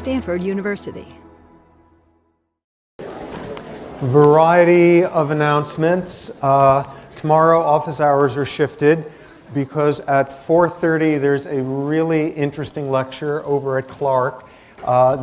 Stanford University. Variety of announcements. Tomorrow office hours are shifted because at 4:30 there's a really interesting lecture over at Clark.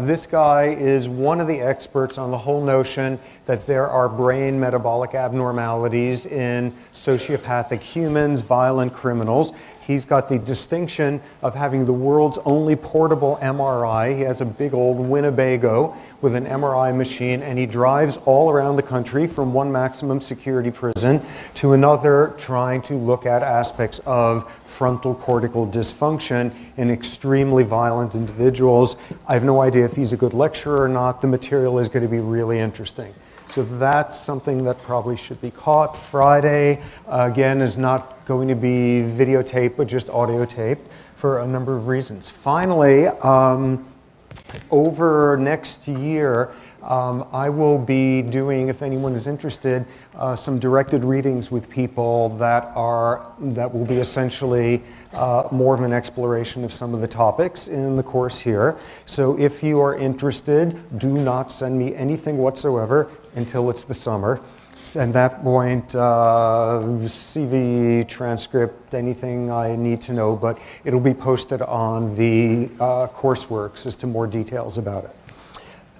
This guy is one of the experts on the whole notion that there are brain metabolic abnormalities in sociopathic humans, violent criminals. He's got the distinction of having the world's only portable MRI. He has a big old Winnebago with an MRI machine, and he drives all around the country from one maximum security prison to another, trying to look at aspects of frontal cortical dysfunction in extremely violent individuals. I have no idea if he's a good lecturer or not. The material is going to be really interesting. So that's something that probably should be caught. Friday, again, is not going to be videotaped, but just audio taped for a number of reasons. Finally, over next year, I will be doing, if anyone is interested, some directed readings with people that will be essentially more of an exploration of some of the topics in the course here. So if you are interested, do not send me anything whatsoever until it's the summer. At that point, CV, transcript, anything I need to know, but it'll be posted on the courseworks as to more details about it.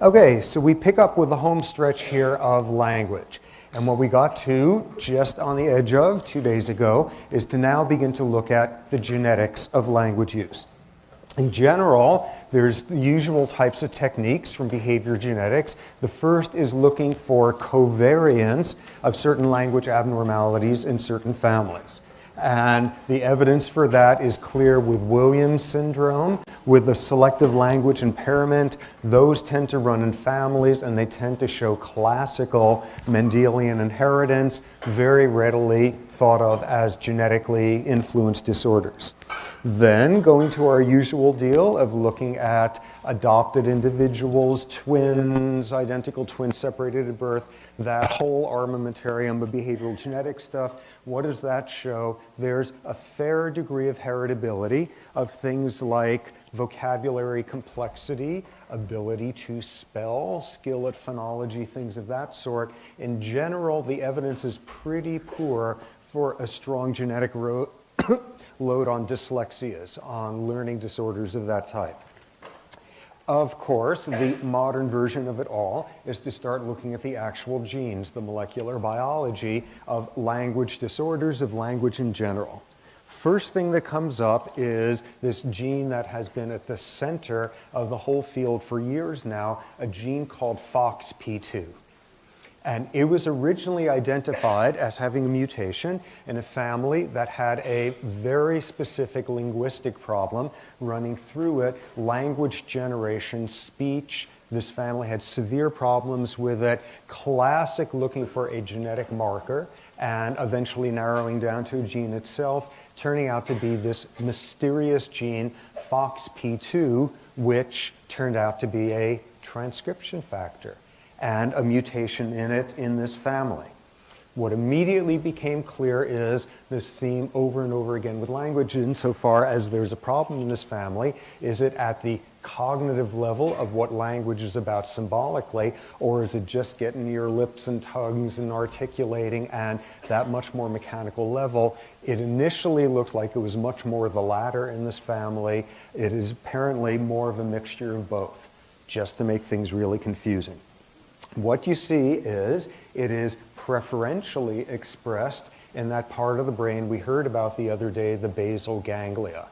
Okay, so we pick up with the home stretch here of language. And what we got to just on the edge of 2 days ago is to now begin to look at the genetics of language use. In general, there's the usual types of techniques from behavior genetics. The first is looking for covariance of certain language abnormalities in certain families. And the evidence for that is clear with Williams syndrome, with the selective language impairment. Those tend to run in families, and they tend to show classical Mendelian inheritance, very readily thought of as genetically influenced disorders. Then going to our usual deal of looking at adopted individuals, twins, identical twins separated at birth, that whole armamentarium of behavioral genetic stuff. What does that show? There's a fair degree of heritability of things like vocabulary complexity, ability to spell, skill at phonology, things of that sort. In general, the evidence is pretty poor for a strong genetic load on dyslexias, on learning disorders of that type. Of course, the modern version of it all is to start looking at the actual genes, the molecular biology of language disorders, of language in general. First thing that comes up is this gene that has been at the center of the whole field for years now, a gene called FOXP2. And it was originally identified as having a mutation in a family that had a very specific linguistic problem running through it, language generation, speech. This family had severe problems with it, classic looking for a genetic marker, and eventually narrowing down to a gene itself, turning out to be this mysterious gene, FOXP2, which turned out to be a transcription factor and a mutation in it in this family. What immediately became clear is this theme over and over again with language, insofar as there's a problem in this family. Is it at the cognitive level of what language is about symbolically, or is it just getting your lips and tongues and articulating and that much more mechanical level? It initially looked like it was much more the latter in this family. It is apparently more of a mixture of both, just to make things really confusing. What you see is it is preferentially expressed in that part of the brain we heard about the other day, the basal ganglia.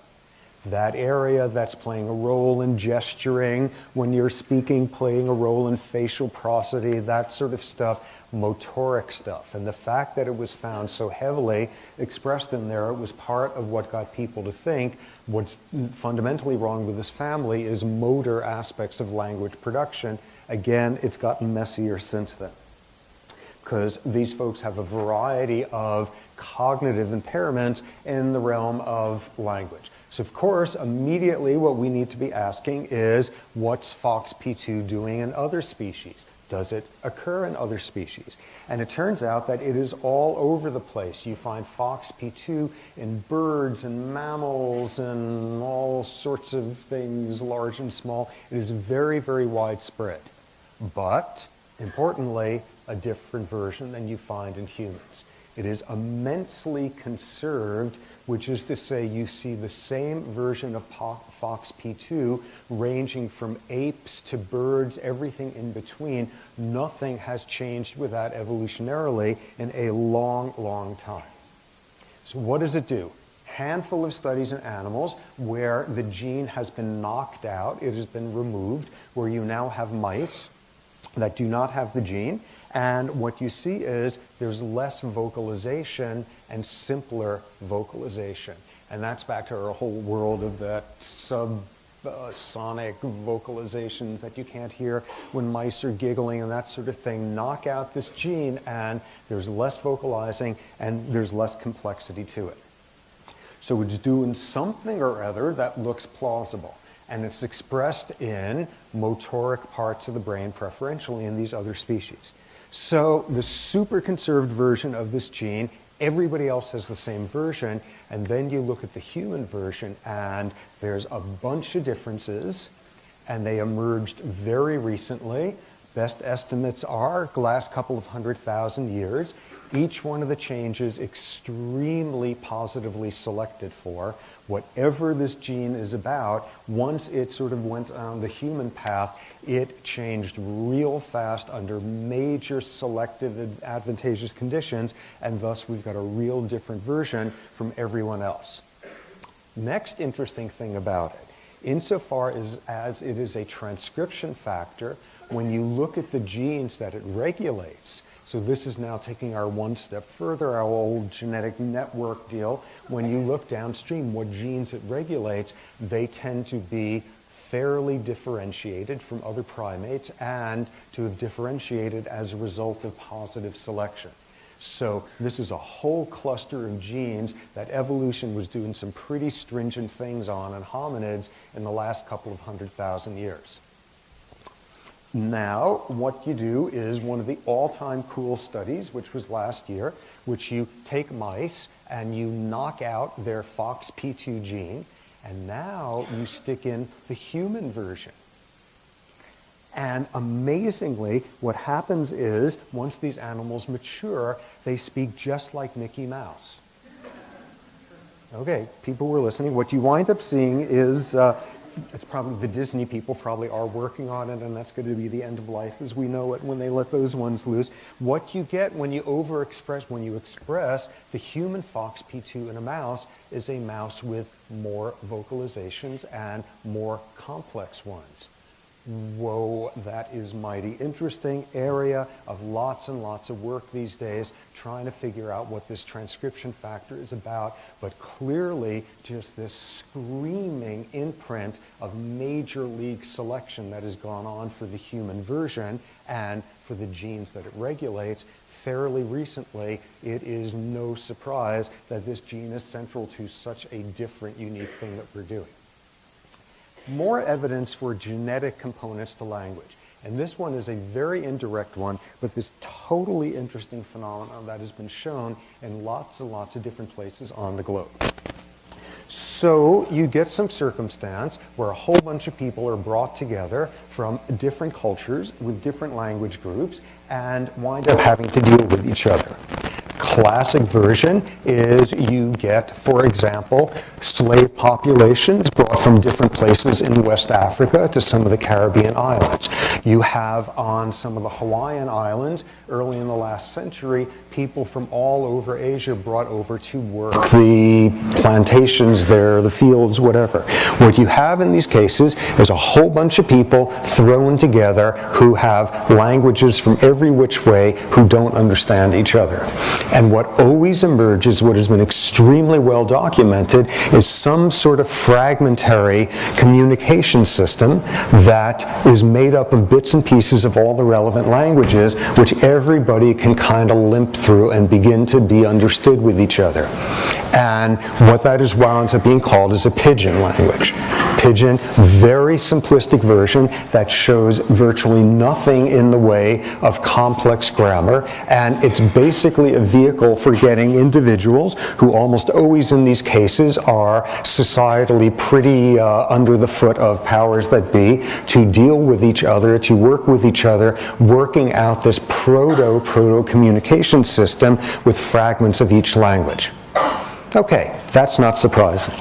That area that's playing a role in gesturing when you're speaking, playing a role in facial prosody, that sort of stuff, motoric stuff. And the fact that it was found so heavily expressed in there, it was part of what got people to think what's fundamentally wrong with this family is motor aspects of language production. Again, it's gotten messier since then, because these folks have a variety of cognitive impairments in the realm of language. So of course, immediately what we need to be asking is, what's FOXP2 doing in other species? Does it occur in other species? And it turns out that it is all over the place. You find FOXP2 in birds and mammals and all sorts of things, large and small. It is very, very widespread. But, importantly, a different version than you find in humans. It is immensely conserved, which is to say you see the same version of FOXP2 ranging from apes to birds, everything in between. Nothing has changed with that evolutionarily in a long, long time. So what does it do? Handful of studies in animals where the gene has been knocked out, it has been removed, where you now have mice that do not have the gene. And what you see is there's less vocalization and simpler vocalization. And that's back to our whole world of that sonic vocalizations that you can't hear when mice are giggling and that sort of thing. Knock out this gene and there's less vocalizing and there's less complexity to it. So it's doing something or other that looks plausible. And it's expressed in motoric parts of the brain preferentially in these other species. So the super conserved version of this gene, everybody else has the same version, and then you look at the human version and there's a bunch of differences, and they emerged very recently. Best estimates are the last couple of 100,000 years. Each one of the changes extremely positively selected for. Whatever this gene is about, once it sort of went on the human path, it changed real fast under major selective advantageous conditions, and thus we've got a real different version from everyone else. Next interesting thing about it, insofar as it is a transcription factor, when you look at the genes that it regulates, so this is now taking our one step further, our old genetic network deal. When you look downstream, what genes it regulates, they tend to be fairly differentiated from other primates and to have differentiated as a result of positive selection. So this is a whole cluster of genes that evolution was doing some pretty stringent things on in hominids in the last couple of 100,000 years. Now, what you do is one of the all-time cool studies, which was last year, which you take mice and you knock out their FOXP2 gene, and now you stick in the human version. And amazingly, what happens is, once these animals mature, they speak just like Mickey Mouse. Okay, people were listening. What you wind up seeing is it's probably the Disney people probably are working on it, and that's going to be the end of life as we know it when they let those ones loose. What you get when you when you express the human FOXP2 in a mouse is a mouse with more vocalizations and more complex ones. Whoa, that is mighty interesting area of lots and lots of work these days trying to figure out what this transcription factor is about, but clearly just this screaming imprint of major league selection that has gone on for the human version and for the genes that it regulates. Fairly recently, it is no surprise that this gene is central to such a different, unique thing that we're doing. More evidence for genetic components to language. And this one is a very indirect one, but this totally interesting phenomenon that has been shown in lots and lots of different places on the globe. So you get some circumstance where a whole bunch of people are brought together from different cultures with different language groups and wind up having to deal with each other. Classic version is you get, for example, slave populations brought from different places in West Africa to some of the Caribbean islands. You have on some of the Hawaiian islands, early in the last century, people from all over Asia brought over to work the plantations there, the fields, whatever. What you have in these cases is a whole bunch of people thrown together who have languages from every which way who don't understand each other. And what always emerges, what has been extremely well documented, is some sort of fragmentary communication system that is made up of bits and pieces of all the relevant languages, which everybody can kind of limp through and begin to be understood with each other. And what that is wound up being called is a pidgin language. Pidgin, very simplistic version that shows virtually nothing in the way of complex grammar, and it's basically a vehicle for getting individuals, who almost always in these cases are societally pretty under the foot of powers that be, to deal with each other, to work with each other, working out this proto-communication system with fragments of each language. Okay, that's not surprising.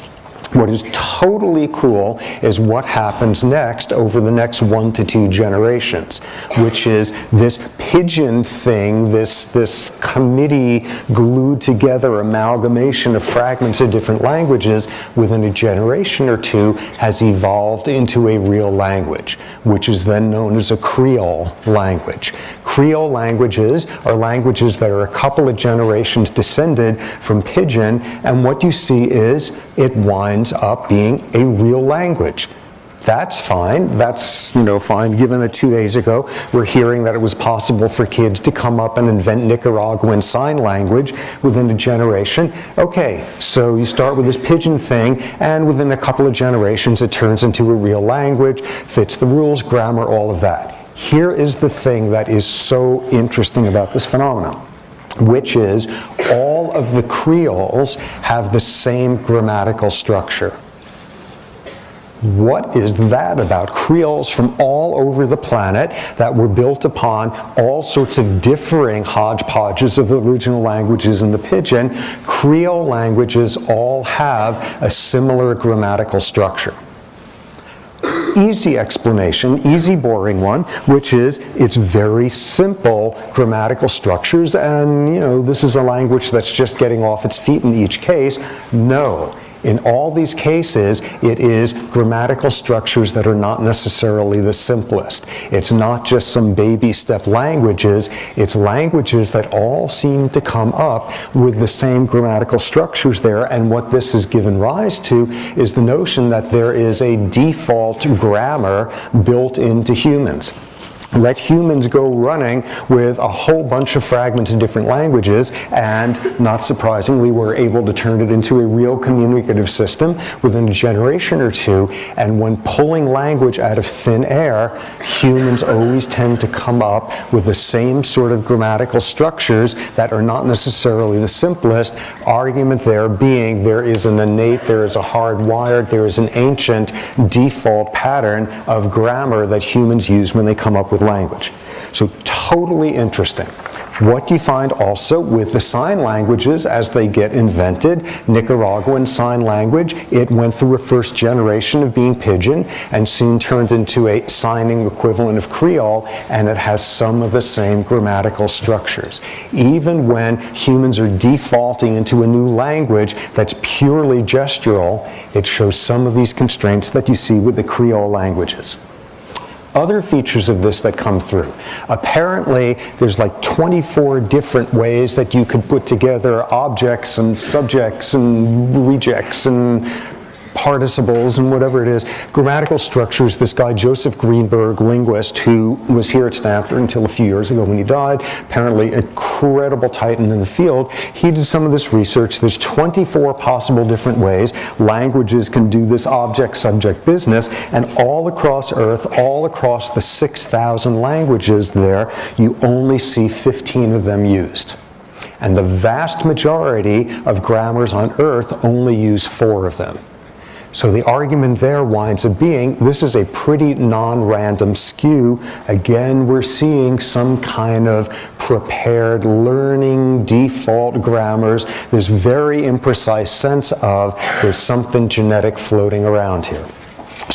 What is totally cool is what happens next over the next 1 to 2 generations, which is this pidgin thing, this committee glued together amalgamation of fragments of different languages within a generation or two has evolved into a real language, which is then known as a Creole language. Creole languages are languages that are a couple of generations descended from pidgin, and what you see is it winds up being a real language. That's fine. That's, fine, given that 2 days ago we're hearing that it was possible for kids to come up and invent Nicaraguan Sign Language within a generation. Okay, so you start with this pidgin thing, and within a couple of generations it turns into a real language, fits the rules, grammar, all of that. Here is the thing that is so interesting about this phenomenon, which is all of the Creoles have the same grammatical structure. What is that about? Creoles from all over the planet that were built upon all sorts of differing hodgepodges of original languages in the pidgin. Creole languages all have a similar grammatical structure. Easy explanation, easy boring one, which is it's very simple grammatical structures, and this is a language that's just getting off its feet in each case. No. In all these cases, it is grammatical structures that are not necessarily the simplest. It's not just some baby step languages, it's languages that all seem to come up with the same grammatical structures there, and what this has given rise to is the notion that there is a default grammar built into humans. Let humans go running with a whole bunch of fragments in different languages, and not surprisingly, we're able to turn it into a real communicative system within a generation or two. And when pulling language out of thin air, humans always tend to come up with the same sort of grammatical structures that are not necessarily the simplest. Argument there being there is an innate, there is a hardwired, there is an ancient default pattern of grammar that humans use when they come up with language. So totally interesting. What you find also with the sign languages as they get invented, Nicaraguan Sign Language, it went through a first generation of being pidgin and soon turned into a signing equivalent of Creole, and it has some of the same grammatical structures. Even when humans are defaulting into a new language that's purely gestural, it shows some of these constraints that you see with the Creole languages. Other features of this that come through. Apparently, there's like 24 different ways that you could put together objects and subjects and rejects and participles and whatever it is, grammatical structures. This guy, Joseph Greenberg, linguist, who was here at Stanford until a few years ago when he died, apparently an incredible titan in the field, he did some of this research. There's 24 possible different ways languages can do this object-subject business, and all across Earth, all across the 6,000 languages there, you only see 15 of them used. And the vast majority of grammars on Earth only use 4 of them. So the argument there winds up being, this is a pretty non-random skew. Again, we're seeing some kind of prepared learning default grammars, this very imprecise sense of there's something genetic floating around here.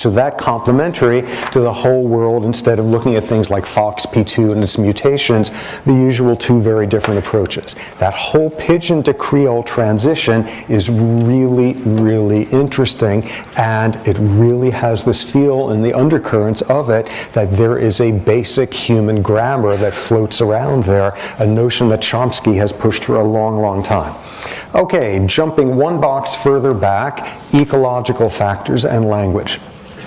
So that complementary to the whole world, instead of looking at things like FOXP2 and its mutations, the usual two very different approaches. That whole Pidgin to Creole transition is really, really interesting, and it really has this feel in the undercurrents of it that there is a basic human grammar that floats around there, a notion that Chomsky has pushed for a long, long time. Okay, jumping one box further back, ecological factors and language.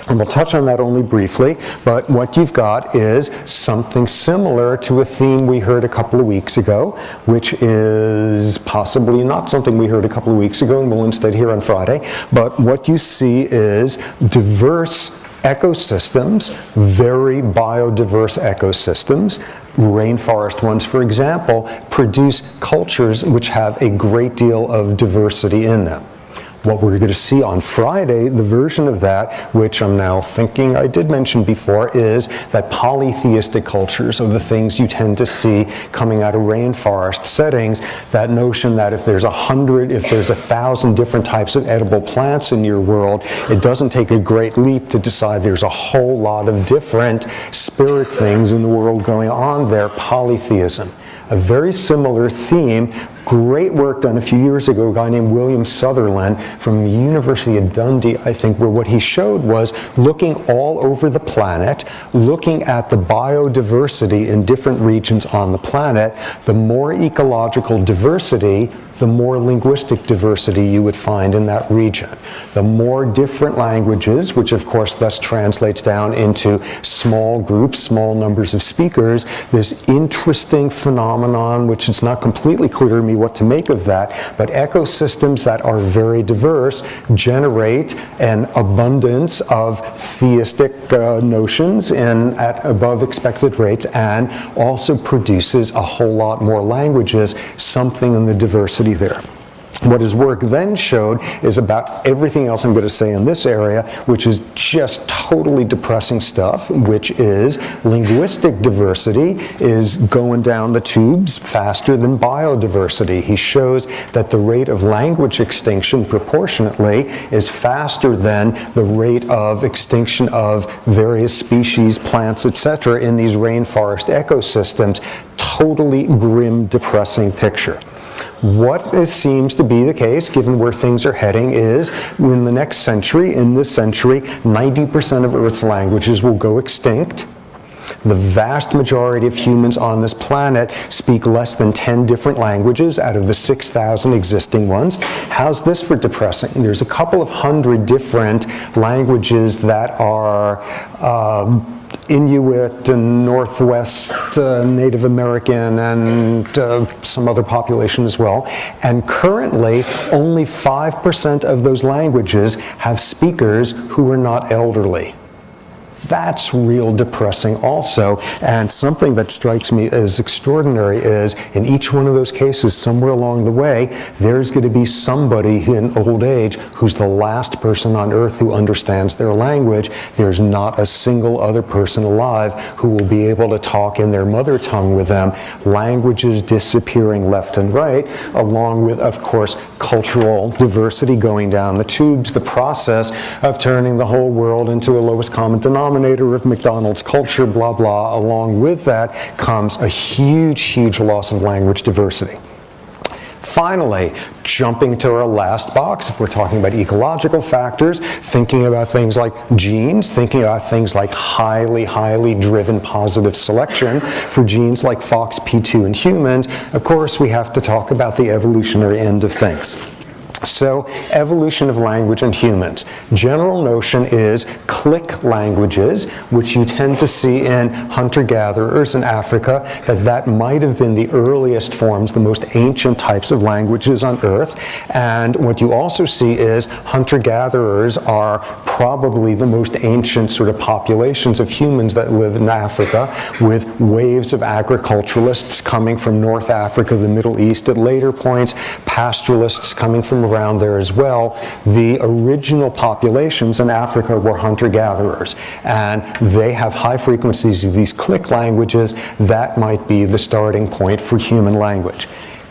And we'll touch on that only briefly, but what you've got is something similar to a theme we heard a couple of weeks ago, which is possibly not something we heard a couple of weeks ago, and we'll instead hear on Friday. But what you see is diverse ecosystems, very biodiverse ecosystems. Rainforest ones, for example, produce cultures which have a great deal of diversity in them. What we're going to see on Friday, the version of that, which I'm now thinking I did mention before, is that polytheistic cultures are the things you tend to see coming out of rainforest settings. That notion that if there's 100, if there's 1,000 different types of edible plants in your world, it doesn't take a great leap to decide there's a whole lot of different spirit things in the world going on there, polytheism. A very similar theme, great work done a few years ago, a guy named William Sutherland from the University of Dundee, I think, where what he showed was looking all over the planet, looking at the biodiversity in different regions on the planet. The more ecological diversity, the more linguistic diversity you would find in that region. The more different languages, which of course thus translates down into small groups, small numbers of speakers, this interesting phenomenon, which it's not completely clear to me what to make of that, but ecosystems that are very diverse generate an abundance of theistic notions at above expected rates, and also produces a whole lot more languages, something in the diversity there. What his work then showed is about everything else I'm going to say in this area, which is just totally depressing stuff, which is linguistic diversity is going down the tubes faster than biodiversity. He shows that the rate of language extinction proportionately is faster than the rate of extinction of various species, plants, etc. in these rainforest ecosystems. Totally grim, depressing picture. What seems to be the case, given where things are heading, is in the next century, in this century, 90% of Earth's languages will go extinct. The vast majority of humans on this planet speak less than 10 different languages out of the 6,000 existing ones. How's this for depressing? There's a couple of hundred different languages that are Inuit and Northwest Native American and some other population as well. And currently, only 5% of those languages have speakers who are not elderly. That's real depressing also, and something that strikes me as extraordinary is in each one of those cases, somewhere along the way, there's going to be somebody in old age who's the last person on earth who understands their language. There's not a single other person alive who will be able to talk in their mother tongue with them. Languages disappearing left and right, along with, of course, cultural diversity going down the tubes, the process of turning the whole world into a lowest common denominator of McDonald's culture, blah, blah. Along with that comes a huge, huge loss of language diversity. Finally, jumping to our last box, if we're talking about ecological factors, thinking about things like genes, thinking about things like highly, highly driven positive selection for genes like FOXP2 in humans, of course, we have to talk about the evolutionary end of things. So, evolution of language in humans. General notion is click languages, which you tend to see in hunter-gatherers in Africa, that might have been the earliest forms, the most ancient types of languages on Earth. And what you also see is hunter-gatherers are probably the most ancient sort of populations of humans that live in Africa, with waves of agriculturalists coming from North Africa, the Middle East at later points, pastoralists coming from around there as well. The original populations in Africa were hunter-gatherers, and they have high frequencies of these click languages. That might be the starting point for human language.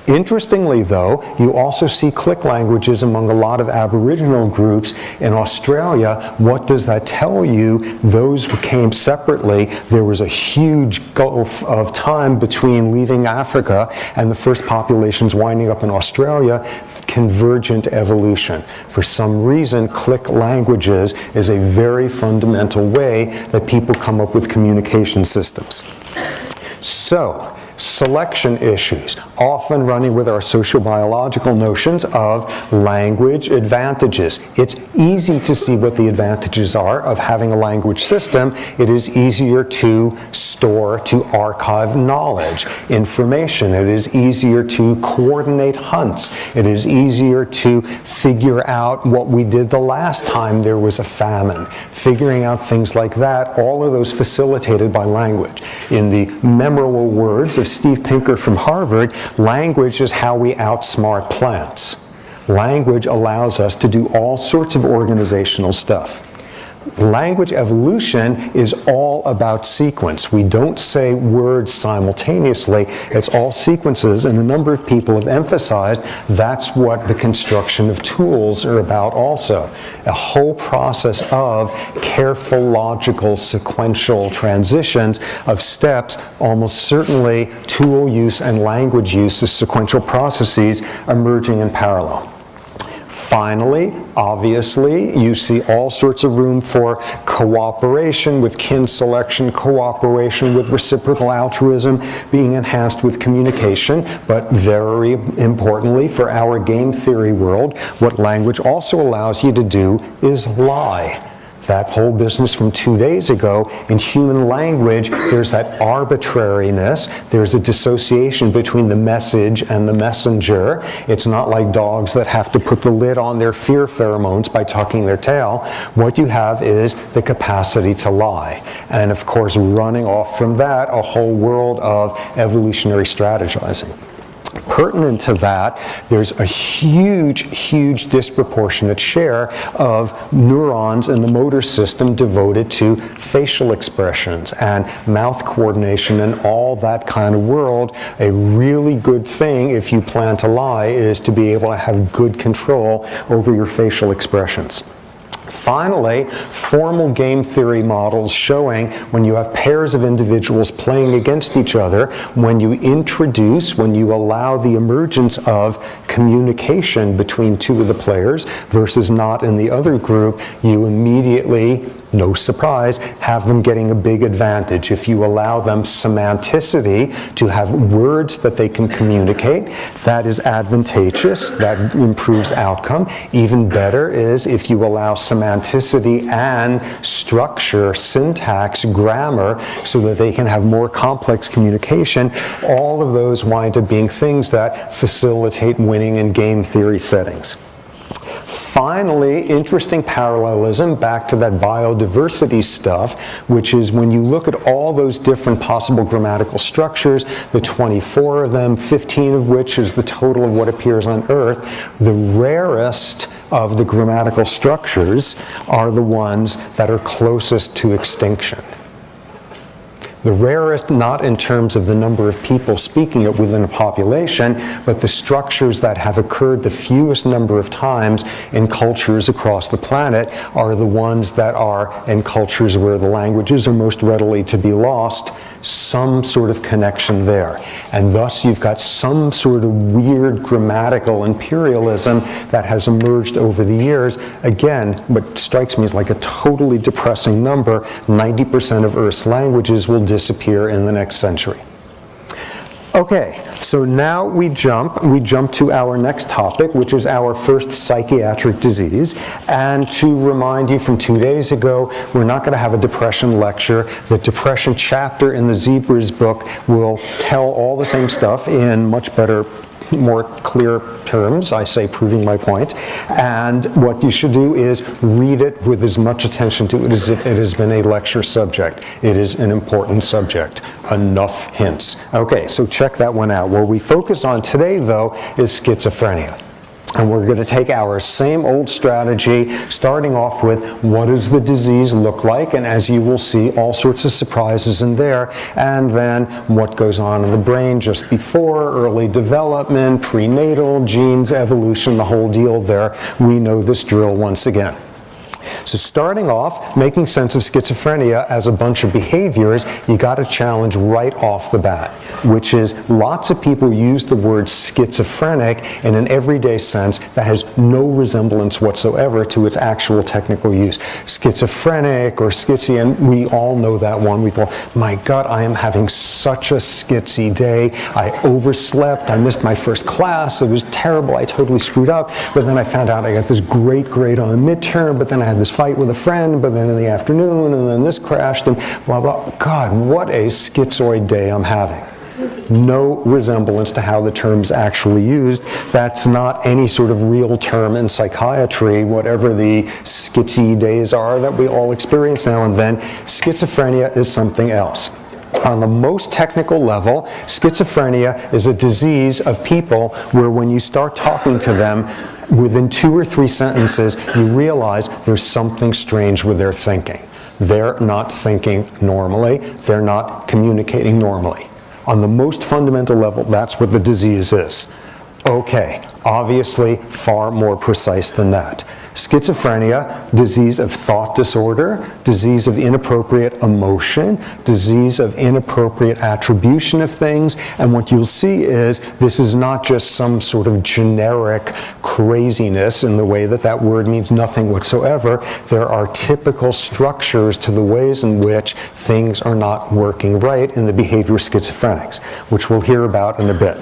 Interestingly, though, you also see click languages among a lot of Aboriginal groups in Australia. What does that tell you? Those came separately. There was a huge gulf of time between leaving Africa and the first populations winding up in Australia. Convergent evolution. For some reason, click languages is a very fundamental way that people come up with communication systems. So, selection issues, often running with our sociobiological notions of language advantages. It's easy to see what the advantages are of having a language system. It is easier to store, to archive knowledge, information. It is easier to coordinate hunts. It is easier to figure out what we did the last time there was a famine. Figuring out things like that, all of those facilitated by language. In the memorable words of Steve Pinker from Harvard, language is how we outsmart plants. Language allows us to do all sorts of organizational stuff. Language evolution is all about sequence. We don't say words simultaneously. It's all sequences, and a number of people have emphasized that's what the construction of tools are about also. A whole process of careful, logical, sequential transitions of steps, almost certainly tool use and language use as sequential processes emerging in parallel. Finally, obviously, you see all sorts of room for cooperation with kin selection, cooperation with reciprocal altruism being enhanced with communication, but very importantly for our game theory world, what language also allows you to do is lie. That whole business from 2 days ago, in human language, there's that arbitrariness. There's a dissociation between the message and the messenger. It's not like dogs that have to put the lid on their fear pheromones by tucking their tail. What you have is the capacity to lie. And of course, running off from that, a whole world of evolutionary strategizing. Pertinent to that, there's a huge disproportionate share of neurons in the motor system devoted to facial expressions and mouth coordination and all that kind of world. A really good thing, if you plan to lie, is to be able to have good control over your facial expressions. Finally, formal game theory models showing when you have pairs of individuals playing against each other, when you allow the emergence of communication between two of the players versus not in the other group, you immediately, no surprise, have them getting a big advantage. If you allow them semanticity, to have words that they can communicate, that is advantageous, that improves outcome. Even better is if you allow semanticity and structure, syntax, grammar, so that they can have more complex communication. All of those wind up being things that facilitate winning in game theory settings. Finally, interesting parallelism back to that biodiversity stuff, which is when you look at all those different possible grammatical structures, the 24 of them, 15 of which is the total of what appears on Earth, the rarest of the grammatical structures are the ones that are closest to extinction. The rarest, not in terms of the number of people speaking it within a population, but the structures that have occurred the fewest number of times in cultures across the planet are the ones that are in cultures where the languages are most readily to be lost, some sort of connection there. And thus you've got some sort of weird grammatical imperialism that has emerged over the years. Again, what strikes me as like a totally depressing number, 90% of Earth's languages will disappear in the next century. Okay, so now we jump to our next topic, which is our first psychiatric disease. And to remind you from 2 days ago, we're not going to have a depression lecture. The depression chapter in the Zebras book will tell all the same stuff in much better, more clear terms, I say, proving my point. And what you should do is read it with as much attention to it as if it has been a lecture subject. It is an important subject. Enough hints. Okay, so check that one out. What we focus on today, though, is schizophrenia. And we're going to take our same old strategy, starting off with what does the disease look like, and as you will see, all sorts of surprises in there, and then what goes on in the brain just before, early development, prenatal, genes, evolution, the whole deal there. We know this drill once again. So starting off, making sense of schizophrenia as a bunch of behaviors, you got to challenge right off the bat, which is lots of people use the word schizophrenic in an everyday sense that has no resemblance whatsoever to its actual technical use. Schizophrenic or schizzy, and we all know that one. We've all, my God, I am having such a schizzy day. I overslept. I missed my first class. It was terrible. I totally screwed up. But then I found out I got this great grade on a midterm, but then I had this fight with a friend, but then in the afternoon, and then this crashed, and blah, blah. God, what a schizoid day I'm having. No resemblance to how the term's actually used. That's not any sort of real term in psychiatry, whatever the schizy days are that we all experience now and then. Schizophrenia is something else. On the most technical level, schizophrenia is a disease of people where when you start talking to them, within 2 or 3 sentences, you realize there's something strange with their thinking. They're not thinking normally. They're not communicating normally. On the most fundamental level, that's what the disease is. Okay, obviously far more precise than that. Schizophrenia, disease of thought disorder, disease of inappropriate emotion, disease of inappropriate attribution of things, and what you'll see is this is not just some sort of generic craziness in the way that that word means nothing whatsoever. There are typical structures to the ways in which things are not working right in the behavior of schizophrenics, which we'll hear about in a bit.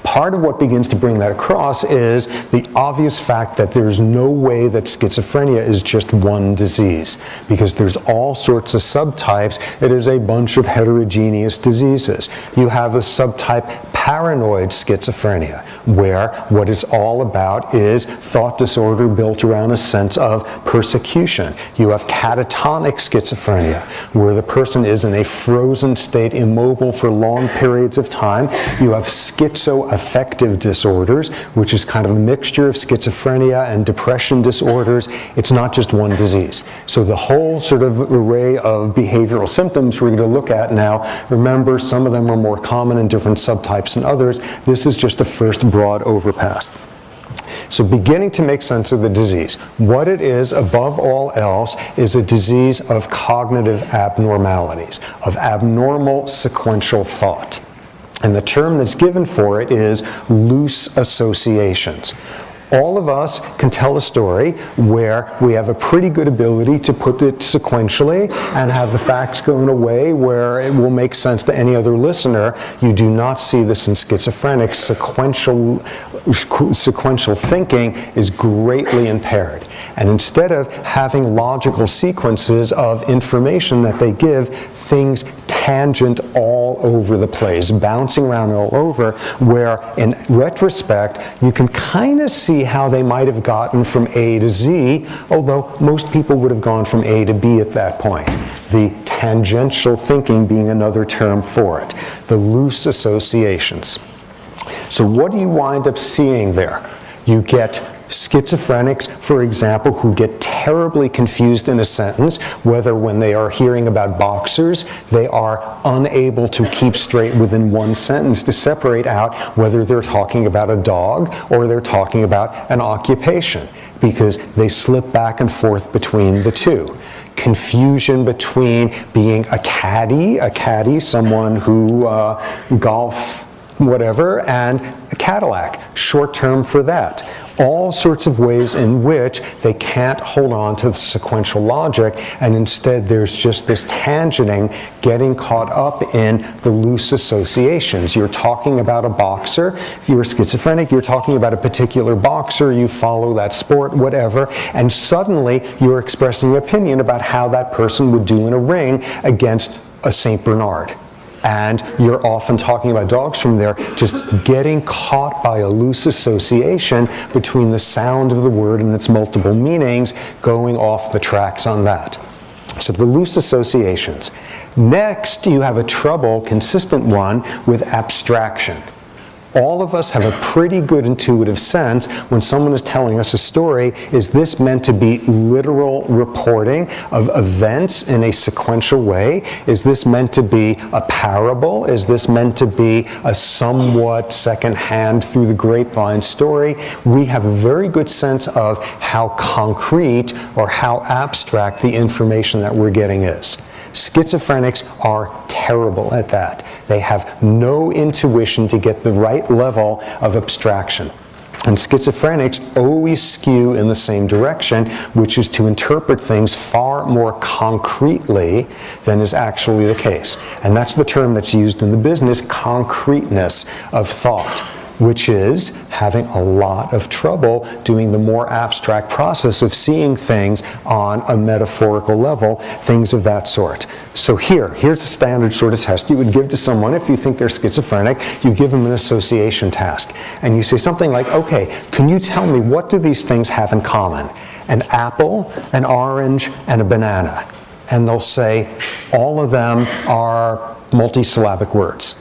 Part of what begins to bring that across is the obvious fact that there's no way that schizophrenia is just one disease, because there's all sorts of subtypes. It is a bunch of heterogeneous diseases. You have a subtype paranoid schizophrenia, where what it's all about is thought disorder built around a sense of persecution. You have catatonic schizophrenia, where the person is in a frozen state, immobile for long periods of time. You have schizoaffective disorders, which is kind of a mixture of schizophrenia and depression disorders. It's not just one disease. So the whole sort of array of behavioral symptoms we're going to look at now, remember, some of them are more common in different subtypes than others. This is just the first broad overpass. So beginning to make sense of the disease. What it is, above all else, is a disease of cognitive abnormalities, of abnormal sequential thought. And the term that's given for it is loose associations. All of us can tell a story where we have a pretty good ability to put it sequentially and have the facts go in a way where it will make sense to any other listener. You do not see this in schizophrenics. Sequential thinking is greatly impaired. And instead of having logical sequences of information that they give, things tangent all over the place, bouncing around all over, where in retrospect, you can kind of see how they might have gotten from A to Z, although most people would have gone from A to B at that point. The tangential thinking being another term for it, the loose associations. So what do you wind up seeing there? You get schizophrenics, for example, who get terribly confused in a sentence, whether when they are hearing about boxers, they are unable to keep straight within one sentence to separate out whether they're talking about a dog or they're talking about an occupation, because they slip back and forth between the two. Confusion between being a caddy, someone who golf, whatever, and a Cadillac, short term for that. All sorts of ways in which they can't hold on to the sequential logic, and instead there's just this tangenting, getting caught up in the loose associations. You're talking about a boxer. If you're schizophrenic, you're talking about a particular boxer, you follow that sport, whatever, and suddenly you're expressing an opinion about how that person would do in a ring against a St. Bernard. And you're often talking about dogs from there, just getting caught by a loose association between the sound of the word and its multiple meanings, going off the tracks on that. So the loose associations. Next, you have a consistent one with abstraction. all of us have a pretty good intuitive sense when someone is telling us a story. Is this meant to be literal reporting of events in a sequential way? Is this meant to be a parable? Is this meant to be a somewhat second-hand through the grapevine story? We have a very good sense of how concrete or how abstract the information that we're getting is. Schizophrenics are terrible at that. They have no intuition to get the right level of abstraction. And schizophrenics always skew in the same direction, which is to interpret things far more concretely than is actually the case. And that's the term that's used in the business, concreteness of thought, which is having a lot of trouble doing the more abstract process of seeing things on a metaphorical level, things of that sort. So here's a standard sort of test you would give to someone if you think they're schizophrenic. You give them an association task. And you say something like, okay, can you tell me what do these things have in common? An apple, an orange, and a banana. And they'll say, all of them are multisyllabic words.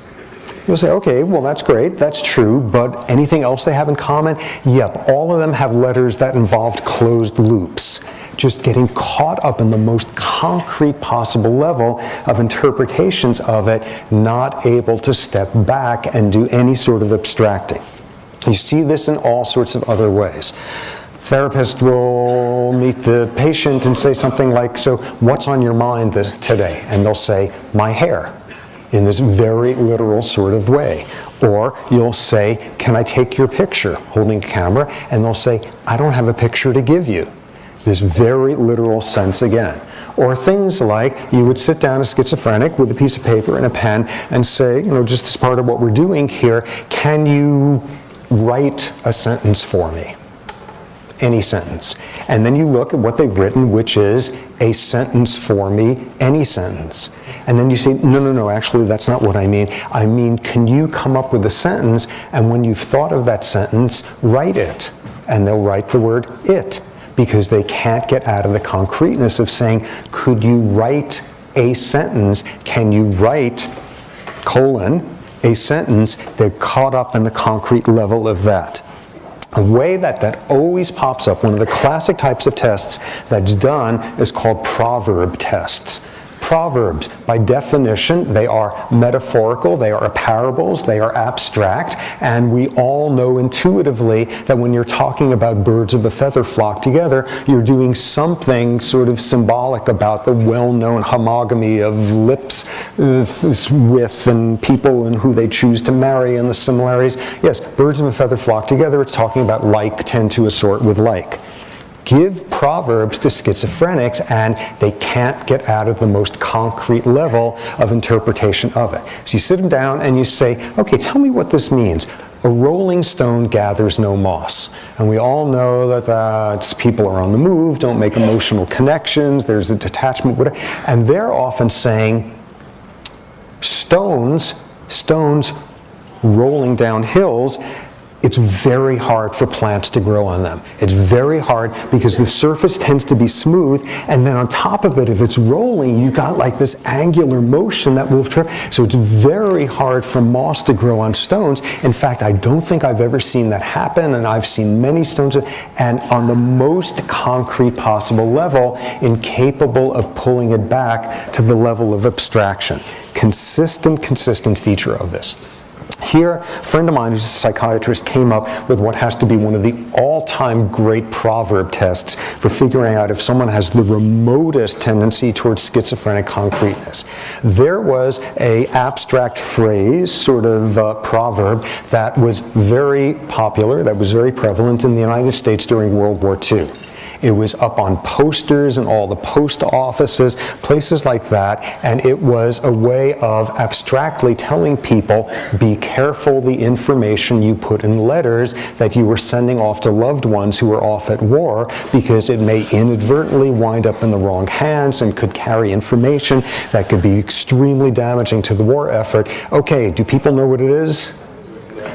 You'll say, okay, well that's great, that's true, but anything else they have in common? Yep, all of them have letters that involved closed loops. Just getting caught up in the most concrete possible level of interpretations of it, not able to step back and do any sort of abstracting. You see this in all sorts of other ways. Therapist will meet the patient and say something like, so what's on your mind today? And they'll say, my hair, in this very literal sort of way. Or you'll say, can I take your picture, holding a camera? And they'll say, I don't have a picture to give you. This very literal sense again. Or things like, you would sit down as schizophrenic with a piece of paper and a pen and say, just as part of what we're doing here, can you write a sentence for me? Any sentence. And then you look at what they've written, which is a sentence for me, any sentence. And then you say, no, actually that's not what I mean. I mean, can you come up with a sentence, and when you've thought of that sentence, write it. And they'll write the word it, because they can't get out of the concreteness of saying, could you write a sentence? Can you write, a sentence? They're caught up in the concrete level of that. A way that always pops up, one of the classic types of tests that's done is called proverb tests. Proverbs, by definition, they are metaphorical, they are parables, they are abstract, and we all know intuitively that when you're talking about birds of a feather flock together, you're doing something sort of symbolic about the well-known homogamy of lips width and people and who they choose to marry and the similarities. Yes, birds of a feather flock together, it's talking about like tend to assort with like. Give proverbs to schizophrenics and they can't get out of the most concrete level of interpretation of it. So you sit them down and you say, okay, tell me what this means. A rolling stone gathers no moss. And we all know that people are on the move, don't make emotional connections, there's a detachment, whatever. And they're often saying, stones rolling down hills, it's very hard for plants to grow on them. It's very hard because the surface tends to be smooth, and then on top of it, if it's rolling, you got like this angular motion that will trip. So it's very hard for moss to grow on stones. In fact, I don't think I've ever seen that happen, and I've seen many stones, and on the most concrete possible level, incapable of pulling it back to the level of abstraction. Consistent feature of this. Here, a friend of mine who's a psychiatrist came up with what has to be one of the all-time great proverb tests for figuring out if someone has the remotest tendency towards schizophrenic concreteness. There was an abstract phrase, sort of proverb, that was very popular, that was very prevalent in the United States during World War II. It was up on posters and all the post offices, places like that, and it was a way of abstractly telling people, be careful the information you put in letters that you were sending off to loved ones who were off at war, because it may inadvertently wind up in the wrong hands and could carry information that could be extremely damaging to the war effort. Okay, do people know what it is?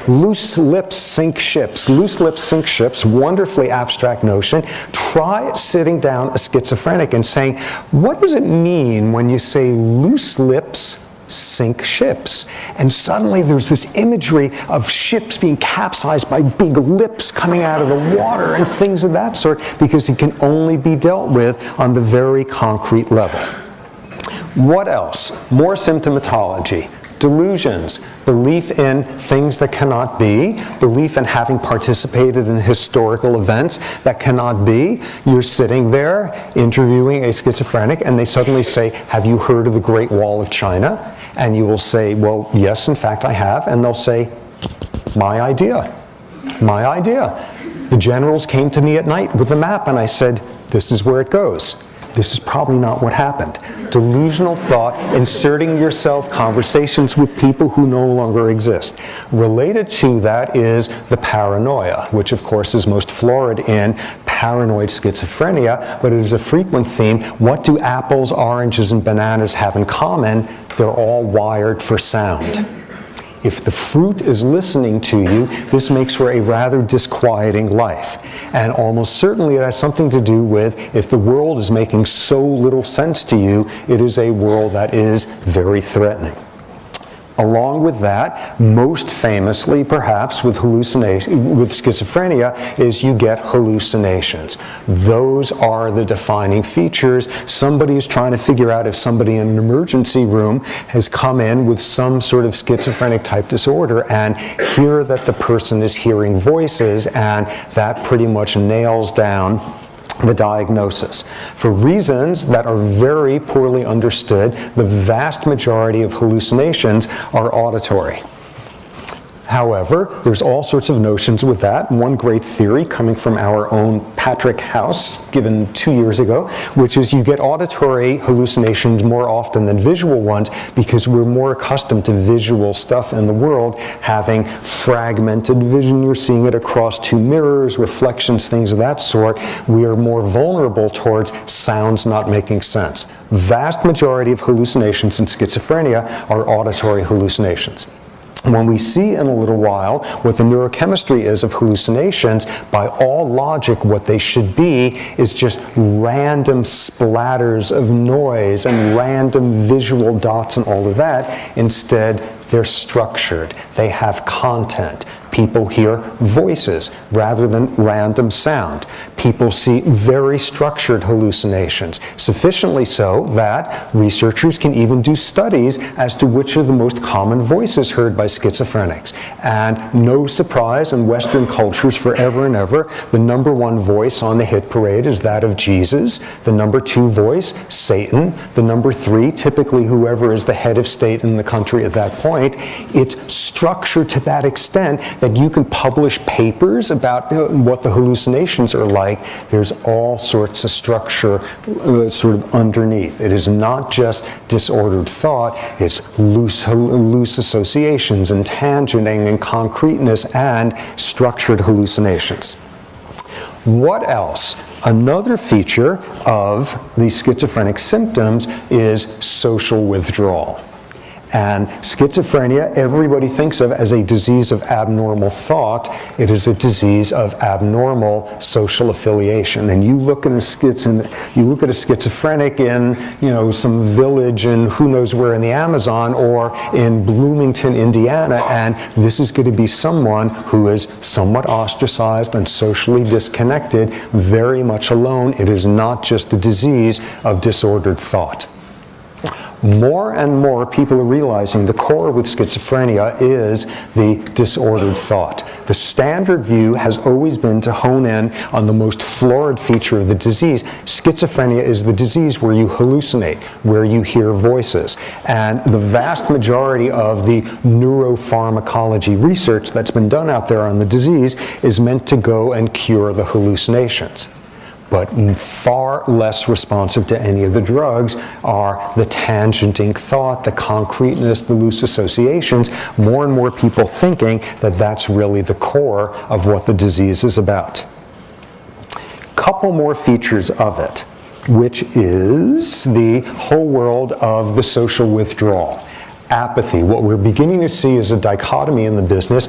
Loose lips sink ships. Loose lips sink ships, wonderfully abstract notion. Try sitting down a schizophrenic and saying, what does it mean when you say loose lips sink ships. And suddenly there's this imagery of ships being capsized by big lips coming out of the water and things of that sort, because it can only be dealt with on the very concrete level. What else? More symptomatology. Delusions, belief in things that cannot be, belief in having participated in historical events that cannot be. You're sitting there interviewing a schizophrenic and they suddenly say, have you heard of the Great Wall of China? And you will say, well, yes, in fact, I have. And they'll say, my idea, my idea. The generals came to me at night with a map and I said, this is where it goes. This is probably not what happened. Delusional thought, inserting yourself conversations with people who no longer exist. Related to that is the paranoia, which of course is most florid in paranoid schizophrenia, but it is a frequent theme. What do apples, oranges, and bananas have in common? They're all wired for sound. If the fruit is listening to you, this makes for a rather disquieting life. And almost certainly it has something to do with if the world is making so little sense to you, it is a world that is very threatening. Along with that, most famously perhaps with schizophrenia, is you get hallucinations. Those are the defining features. Somebody is trying to figure out if somebody in an emergency room has come in with some sort of schizophrenic type disorder and hear that the person is hearing voices, and that pretty much nails down the diagnosis. For reasons that are very poorly understood, the vast majority of hallucinations are auditory. However, there's all sorts of notions with that. One great theory coming from our own Patrick House, given 2 years ago, which is you get auditory hallucinations more often than visual ones because we're more accustomed to visual stuff in the world, having fragmented vision. You're seeing it across two mirrors, reflections, things of that sort. We are more vulnerable towards sounds not making sense. Vast majority of hallucinations in schizophrenia are auditory hallucinations. When we see in a little while what the neurochemistry is of hallucinations, by all logic what they should be is just random splatters of noise and random visual dots and all of that. Instead, they're structured. They have content. People hear voices rather than random sound. People see very structured hallucinations, sufficiently so that researchers can even do studies as to which are the most common voices heard by schizophrenics. And no surprise, in Western cultures forever and ever, the number one voice on the hit parade is that of Jesus. The number two voice, Satan. The number three, typically whoever is the head of state in the country at that point. It's structured to that extent that you can publish papers about what the hallucinations are like. There's all sorts of structure sort of underneath. It is not just disordered thought, it's loose associations and tangenting and concreteness and structured hallucinations. What else? Another feature of the schizophrenic symptoms is social withdrawal. And schizophrenia, everybody thinks of as a disease of abnormal thought. It is a disease of abnormal social affiliation. And you look at a schizophrenic in, some village in who knows where in the Amazon or in Bloomington, Indiana, and this is going to be someone who is somewhat ostracized and socially disconnected, very much alone. It is not just a disease of disordered thought. More and more people are realizing the core with schizophrenia is the disordered thought. The standard view has always been to hone in on the most florid feature of the disease. Schizophrenia is the disease where you hallucinate, where you hear voices. And the vast majority of the neuropharmacology research that's been done out there on the disease is meant to go and cure the hallucinations. But far less responsive to any of the drugs are the tangenting thought, the concreteness, the loose associations. More and more people thinking that that's really the core of what the disease is about. Couple more features of it, which is the whole world of the social withdrawal. Apathy. What we're beginning to see is a dichotomy in the business.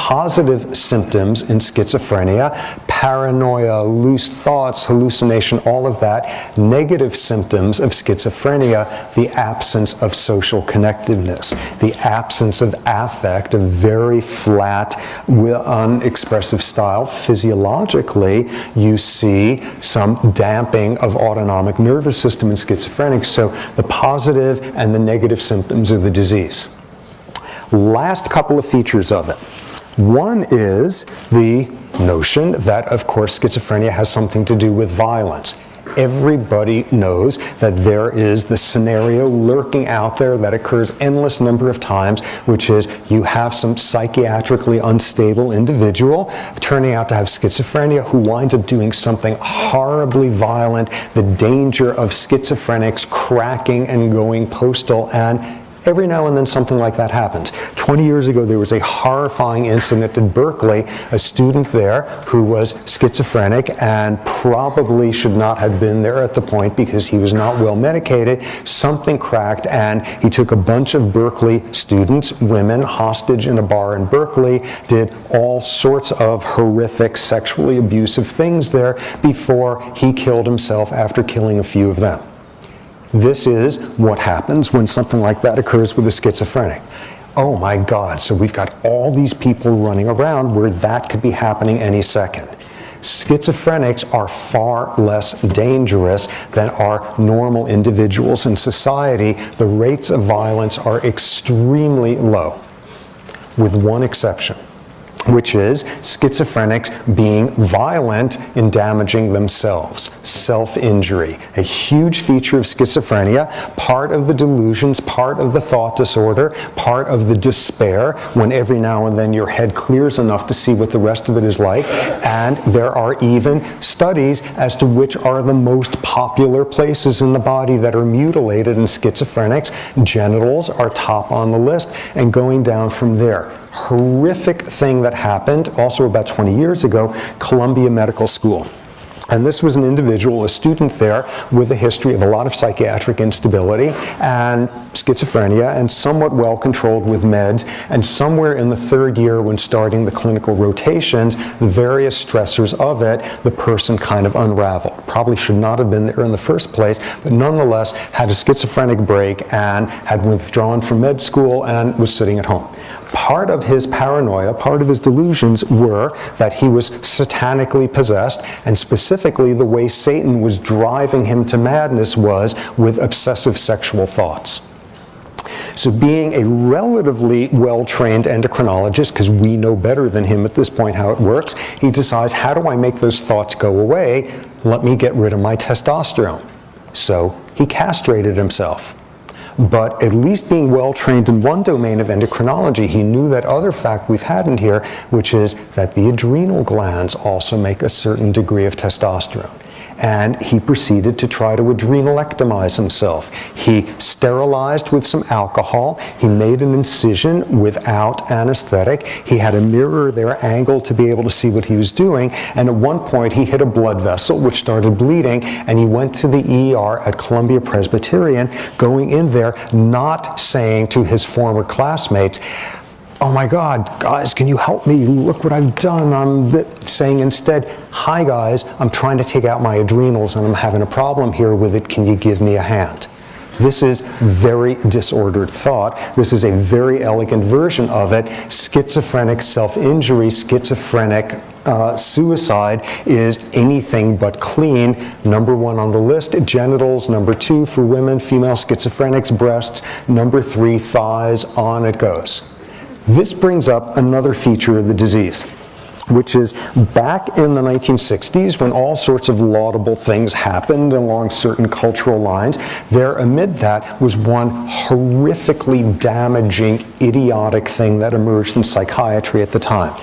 positive symptoms in schizophrenia: paranoia, loose thoughts, hallucination, all of that. Negative symptoms of schizophrenia: the absence of social connectedness, the absence of affect, a very flat, unexpressive style. Physiologically, you see some damping of autonomic nervous system in schizophrenics. So the positive and the negative symptoms of the disease. Last couple of features of it. One is the notion that, of course, schizophrenia has something to do with violence. Everybody knows that there is the scenario lurking out there that occurs endless number of times, which is you have some psychiatrically unstable individual turning out to have schizophrenia who winds up doing something horribly violent, the danger of schizophrenics cracking and going postal, and every now and then something like that happens. 20 years ago, there was a horrifying incident at Berkeley, a student there who was schizophrenic and probably should not have been there at the point because he was not well medicated. Something cracked, and he took a bunch of Berkeley students, women, hostage in a bar in Berkeley, did all sorts of horrific sexually abusive things there before he killed himself after killing a few of them. This is what happens when something like that occurs with a schizophrenic. Oh my God, so we've got all these people running around where that could be happening any second. Schizophrenics are far less dangerous than are normal individuals in society. The rates of violence are extremely low, with one exception, which is schizophrenics being violent in damaging themselves. Self-injury, a huge feature of schizophrenia, part of the delusions, part of the thought disorder, part of the despair, when every now and then your head clears enough to see what the rest of it is like. And there are even studies as to which are the most popular places in the body that are mutilated in schizophrenics. Genitals are top on the list, and going down from there. Horrific thing that happened also about 20 years ago, Columbia Medical School. And this was an individual, a student there, with a history of a lot of psychiatric instability and schizophrenia, and somewhat well controlled with meds. And somewhere in the third year, when starting the clinical rotations, the various stressors of it, the person kind of unraveled. Probably should not have been there in the first place, but nonetheless had a schizophrenic break and had withdrawn from med school and was sitting at home. Part of his paranoia, part of his delusions were that he was satanically possessed, and specifically the way Satan was driving him to madness was with obsessive sexual thoughts. So being a relatively well-trained endocrinologist, because we know better than him at this point how it works, he decides, how do I make those thoughts go away? Let me get rid of my testosterone. So he castrated himself. But at least being well-trained in one domain of endocrinology, he knew that other fact we've had in here, which is that the adrenal glands also make a certain degree of testosterone. And he proceeded to try to adrenalectomize himself. He sterilized with some alcohol. He made an incision without anesthetic. He had a mirror there angled to be able to see what he was doing. And at one point, he hit a blood vessel, which started bleeding, and he went to the ER at Columbia Presbyterian, going in there, not saying to his former classmates, oh my God, guys, can you help me? Look what I've done. I'm saying instead, hi guys, I'm trying to take out my adrenals and I'm having a problem here with it. Can you give me a hand? This is very disordered thought. This is a very elegant version of it. Schizophrenic self-injury, schizophrenic suicide is anything but clean. Number one on the list, genitals. Number two for women, female schizophrenics, breasts. Number three, thighs. On it goes. This brings up another feature of the disease, which is back in the 1960s, when all sorts of laudable things happened along certain cultural lines, there amid that was one horrifically damaging, idiotic thing that emerged in psychiatry at the time,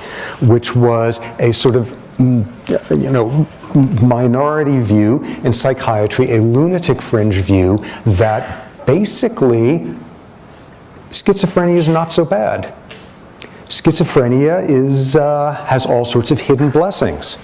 which was a sort of minority view in psychiatry, a lunatic fringe view that basically schizophrenia is not so bad. Schizophrenia has all sorts of hidden blessings.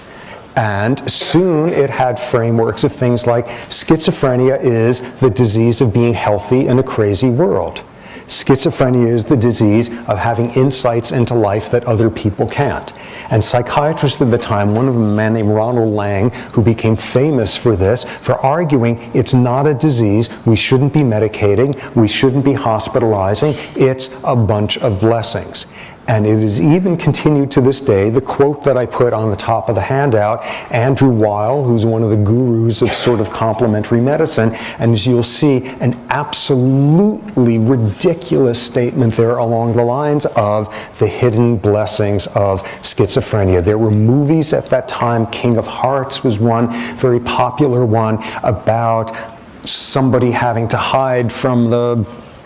And soon it had frameworks of things like schizophrenia is the disease of being healthy in a crazy world. Schizophrenia is the disease of having insights into life that other people can't. And psychiatrists at the time, one of them, a man named Ronald Lang, who became famous for this, for arguing it's not a disease, we shouldn't be medicating, we shouldn't be hospitalizing, it's a bunch of blessings. And it is even continued to this day. The quote that I put on the top of the handout, Andrew Weil, who's one of the gurus of sort of complementary medicine, and as you'll see, an absolutely ridiculous statement there along the lines of the hidden blessings of schizophrenia. There were movies at that time. King of Hearts was one, very popular one, about somebody having to hide from the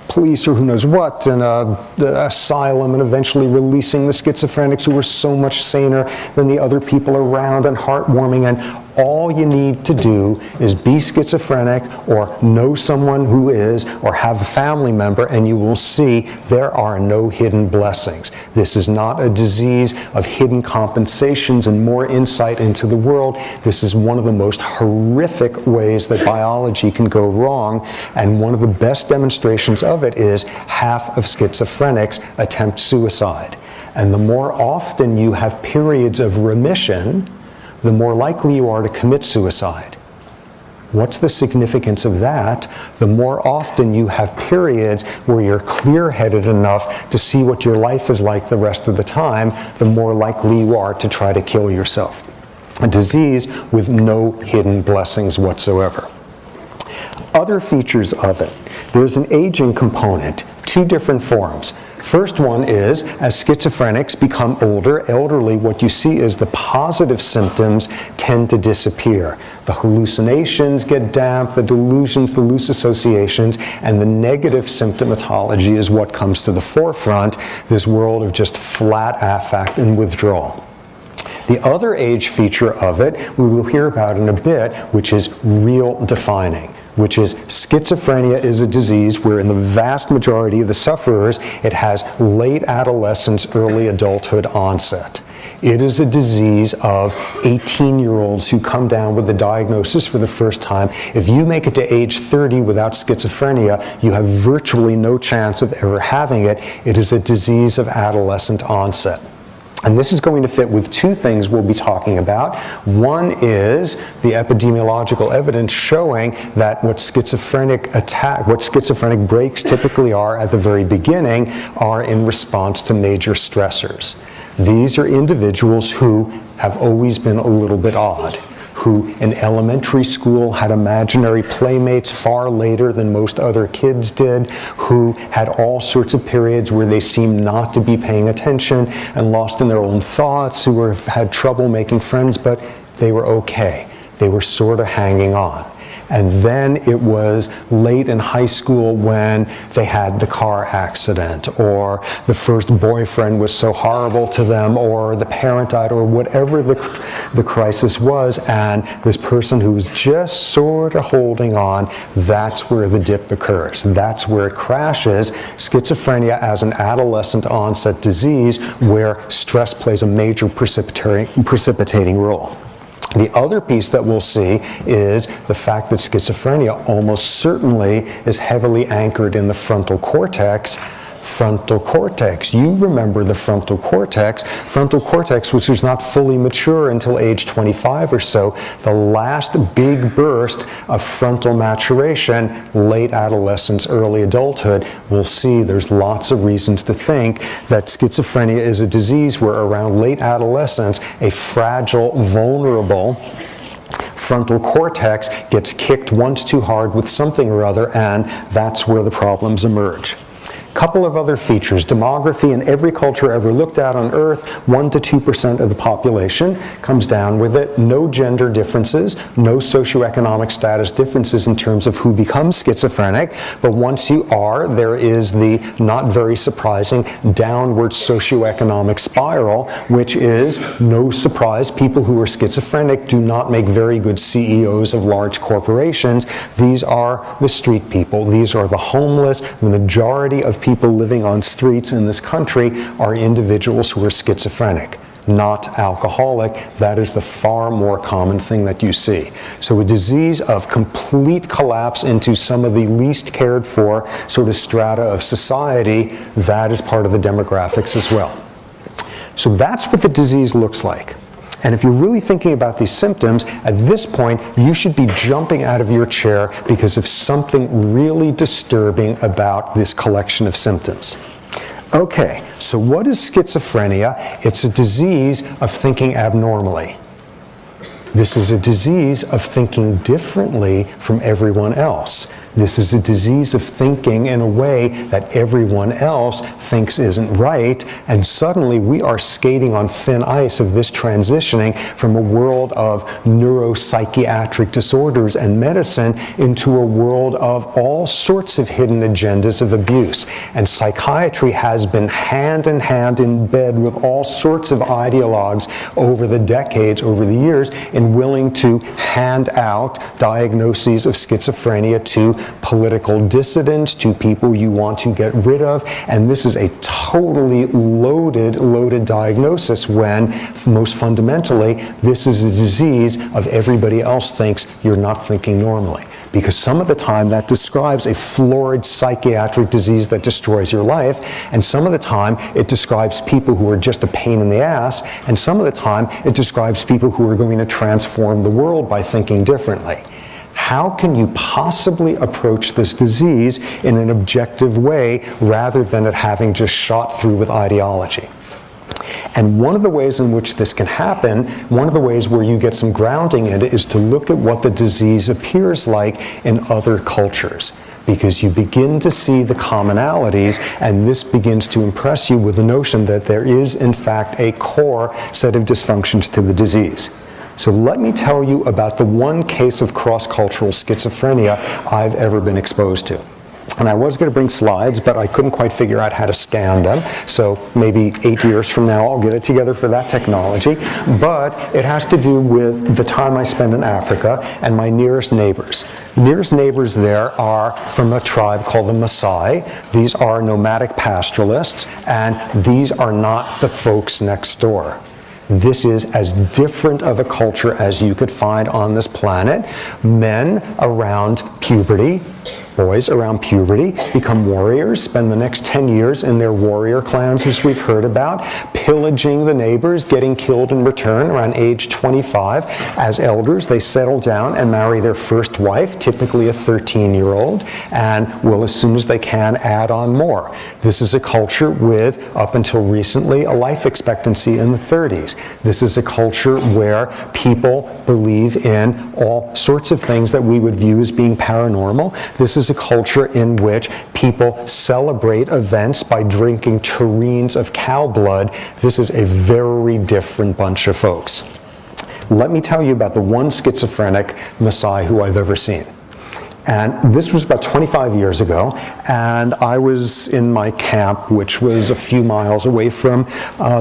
police or who knows what in the asylum and eventually releasing the schizophrenics who were so much saner than the other people around, and heartwarming. And all you need to do is be schizophrenic or know someone who is or have a family member, and you will see there are no hidden blessings. This is not a disease of hidden compensations and more insight into the world. This is one of the most horrific ways that biology can go wrong, and one of the best demonstrations of it is half of schizophrenics attempt suicide. And the more often you have periods of remission, the more likely you are to commit suicide. What's the significance of that? The more often you have periods where you're clear-headed enough to see what your life is like the rest of the time, the more likely you are to try to kill yourself. A disease with no hidden blessings whatsoever. Other features of it. There's an aging component, two different forms. First one is, as schizophrenics become older, elderly, what you see is the positive symptoms tend to disappear. The hallucinations get damp, the delusions, the loose associations, and the negative symptomatology is what comes to the forefront, this world of just flat affect and withdrawal. The other age feature of it, we will hear about in a bit, which is real defining, which is schizophrenia is a disease where in the vast majority of the sufferers, it has late adolescence, early adulthood onset. It is a disease of 18-year-olds who come down with the diagnosis for the first time. If you make it to age 30 without schizophrenia, you have virtually no chance of ever having it. It is a disease of adolescent onset. And this is going to fit with two things we'll be talking about. One is the epidemiological evidence showing that what schizophrenic breaks typically are at the very beginning are in response to major stressors. These are individuals who have always been a little bit odd, who in elementary school had imaginary playmates far later than most other kids did, who had all sorts of periods where they seemed not to be paying attention and lost in their own thoughts, who had trouble making friends, but they were okay. They were sort of hanging on. And then it was late in high school when they had the car accident, or the first boyfriend was so horrible to them, or the parent died, or whatever the crisis was, and this person who was just sort of holding on, that's where the dip occurs. That's where it crashes. Schizophrenia as an adolescent onset disease where stress plays a major precipitating role. The other piece that we'll see is the fact that schizophrenia almost certainly is heavily anchored in the frontal cortex. Frontal cortex, you remember the frontal cortex, which is not fully mature until age 25 or so. The last big burst of frontal maturation, late adolescence, early adulthood. We'll see there's lots of reasons to think that schizophrenia is a disease where around late adolescence, a fragile, vulnerable frontal cortex gets kicked once too hard with something or other, and that's where the problems emerge. Couple of other features. Demography in every culture ever looked at on Earth, 1% to 2% of the population comes down with it. No gender differences, no socioeconomic status differences in terms of who becomes schizophrenic. But once you are, there is the not very surprising downward socioeconomic spiral, which is no surprise. People who are schizophrenic do not make very good CEOs of large corporations. These are the street people. These are the homeless. The majority of people living on streets in this country are individuals who are schizophrenic. not alcoholic. That is the far more common thing that you see. So a disease of complete collapse into some of the least cared for sort of strata of society, that is part of the demographics as well. So that's what the disease looks like. And if you're really thinking about these symptoms, at this point, you should be jumping out of your chair because of something really disturbing about this collection of symptoms. Okay, so what is schizophrenia? It's a disease of thinking abnormally. This is a disease of thinking differently from everyone else. This is a disease of thinking in a way that everyone else thinks isn't right, and suddenly we are skating on thin ice of this transitioning from a world of neuropsychiatric disorders and medicine into a world of all sorts of hidden agendas of abuse. And psychiatry has been hand in hand in bed with all sorts of ideologues over the decades, over the years, in willing to hand out diagnoses of schizophrenia to political dissidents, to people you want to get rid of. And this is a totally loaded diagnosis when, most fundamentally, this is a disease of everybody else thinks you're not thinking normally. Because some of the time that describes a florid psychiatric disease that destroys your life, and some of the time it describes people who are just a pain in the ass, and some of the time it describes people who are going to transform the world by thinking differently. How can you possibly approach this disease in an objective way rather than it having just shot through with ideology? And one of the ways in which this can happen, one of the ways where you get some grounding in it, is to look at what the disease appears like in other cultures. Because you begin to see the commonalities, and this begins to impress you with the notion that there is, in fact, a core set of dysfunctions to the disease. So let me tell you about the one case of cross-cultural schizophrenia I've ever been exposed to. And I was going to bring slides, but I couldn't quite figure out how to scan them. So maybe 8 years from now, I'll get it together for that technology. But it has to do with the time I spent in Africa and my nearest neighbors. The nearest neighbors there are from a tribe called the Maasai. These are nomadic pastoralists, and these are not the folks next door. This is as different of a culture as you could find on this planet. Men around puberty, boys around puberty, become warriors, spend the next 10 years in their warrior clans, as we've heard about, pillaging the neighbors, getting killed in return around age 25. As elders, they settle down and marry their first wife, typically a 13-year-old, and will, as soon as they can, add on more. This is a culture with, up until recently, a life expectancy in the 30s. This is a culture where people believe in all sorts of things that we would view as being paranormal. This is a culture in which people celebrate events by drinking tureens of cow blood. This is a very different bunch of folks. Let me tell you about the one schizophrenic Maasai who I've ever seen. And this was about 25 years ago, and I was in my camp, which was a few miles away from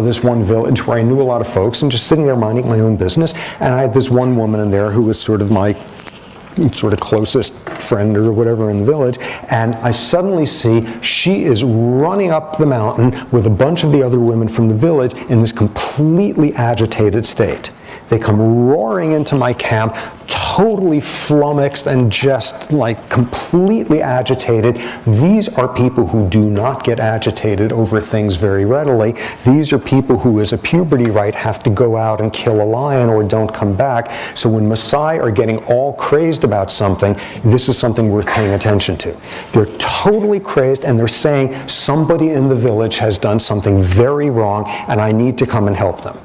this one village where I knew a lot of folks, and just sitting there minding my own business. And I had this one woman in there who was sort of my closest friend or whatever in the village, and I suddenly see she is running up the mountain with a bunch of the other women from the village in this completely agitated state. They come roaring into my camp, totally flummoxed and just like completely agitated. These are people who do not get agitated over things very readily. These are people who, as a puberty rite, have to go out and kill a lion or don't come back. So when Maasai are getting all crazed about something, this is something worth paying attention to. They're totally crazed, and they're saying somebody in the village has done something very wrong and I need to come and help them.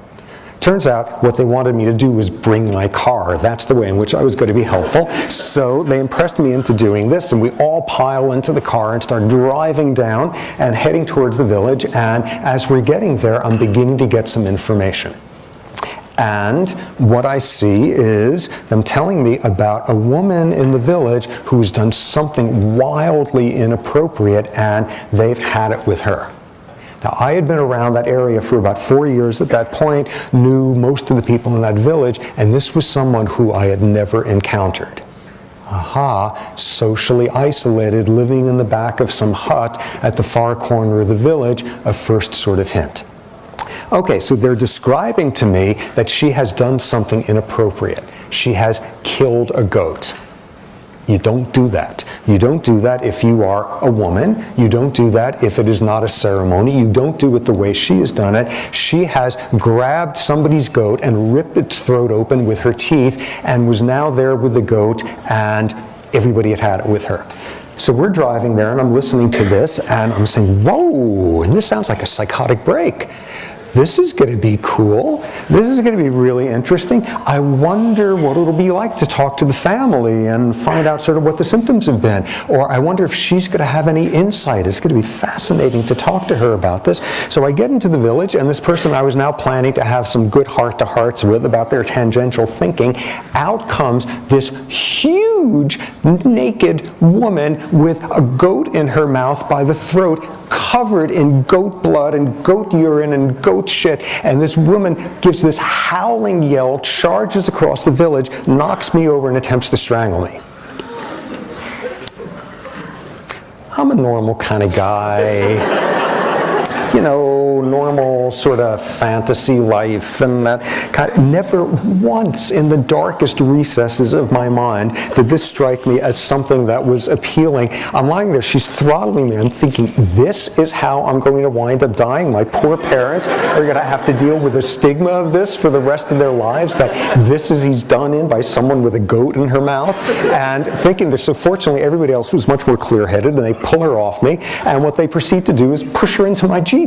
Turns out what they wanted me to do was bring my car. That's the way in which I was going to be helpful. So they impressed me into doing this, and we all pile into the car and start driving down and heading towards the village. And as we're getting there, I'm beginning to get some information. And what I see is them telling me about a woman in the village who's done something wildly inappropriate, and they've had it with her. Now, I had been around that area for about 4 years at that point, knew most of the people in that village, and this was someone who I had never encountered. Aha, socially isolated, living in the back of some hut at the far corner of the village, a first sort of hint. Okay, so they're describing to me that she has done something inappropriate. She has killed a goat. You don't do that. You don't do that if you are a woman. You don't do that if it is not a ceremony. You don't do it the way she has done it. She has grabbed somebody's goat and ripped its throat open with her teeth and was now there with the goat, and everybody had it with her. So we're driving there, and I'm listening to this, and I'm saying, whoa, and this sounds like a psychotic break. This is going to be cool. This is going to be really interesting. I wonder what it'll be like to talk to the family and find out sort of what the symptoms have been. Or I wonder if she's going to have any insight. It's going to be fascinating to talk to her about this. So I get into the village, and this person I was now planning to have some good heart-to-hearts with about their tangential thinking, out comes this huge naked woman with a goat in her mouth by the throat, covered in goat blood and goat urine and goat shit, and this woman gives this howling yell, charges across the village, knocks me over, and attempts to strangle me. I'm a normal kind of guy. You know, normal sort of fantasy life, and that kind of, never once in the darkest recesses of my mind did this strike me as something that was appealing. I'm lying there, she's throttling me, I'm thinking, this is how I'm going to wind up dying. My poor parents are going to have to deal with the stigma of this for the rest of their lives, that this is he's done in by someone with a goat in her mouth, and thinking this. So fortunately everybody else was much more clear-headed, and they pull her off me, and what they proceed to do is push her into my Jeep.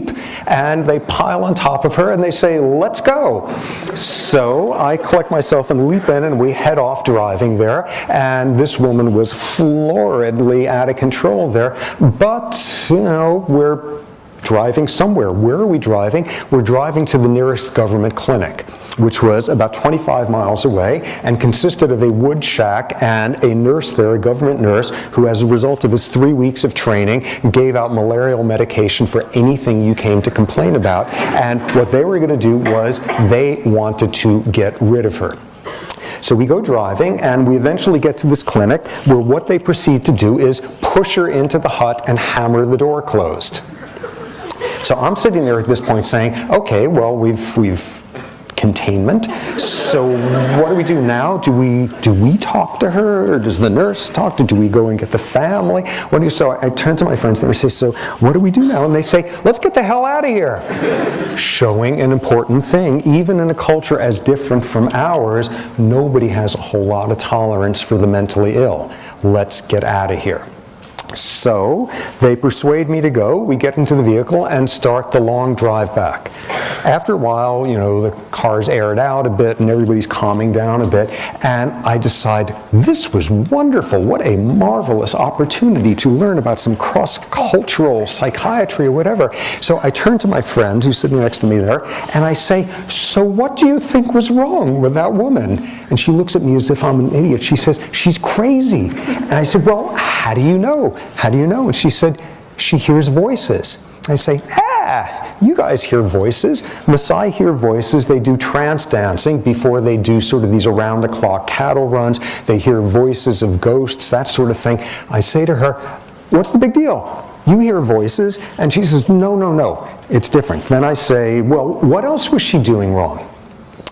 And they pile on top of her and they say, let's go. So I collect myself and leap in, and we head off driving there. And this woman was floridly out of control there. But, you know, we're driving somewhere. Where are we driving? We're driving to the nearest government clinic, which was about 25 miles away and consisted of a wood shack and a nurse there, a government nurse, who as a result of his 3 weeks of training gave out malarial medication for anything you came to complain about. And what they were going to do was they wanted to get rid of her. So we go driving, and we eventually get to this clinic where what they proceed to do is push her into the hut and hammer the door closed. So I'm sitting there at this point saying, okay, well, we've containment. So what do we do now? Do we talk to her, or does the nurse talk to? Do we go and get the family? What do you? So I turn to my friends and I say, so what do we do now? And they say, let's get the hell out of here. Showing an important thing. Even in a culture as different from ours, nobody has a whole lot of tolerance for the mentally ill. Let's get out of here. So they persuade me to go. We get into the vehicle and start the long drive back. After a while, you know, the car's aired out a bit and everybody's calming down a bit, and I decide this was wonderful. What a marvelous opportunity to learn about some cross-cultural psychiatry or whatever. So I turn to my friend who's sitting next to me there, and I say, so what do you think was wrong with that woman? And she looks at me as if I'm an idiot. She says, she's crazy. And I said, well, how do you know? How do you know? And she said, she hears voices. I say, you guys hear voices. Maasai hear voices. They do trance dancing before they do sort of these around-the-clock cattle runs. They hear voices of ghosts, that sort of thing. I say to her, what's the big deal? You hear voices? And she says, no, no, no, it's different. Then I say, well, what else was she doing wrong?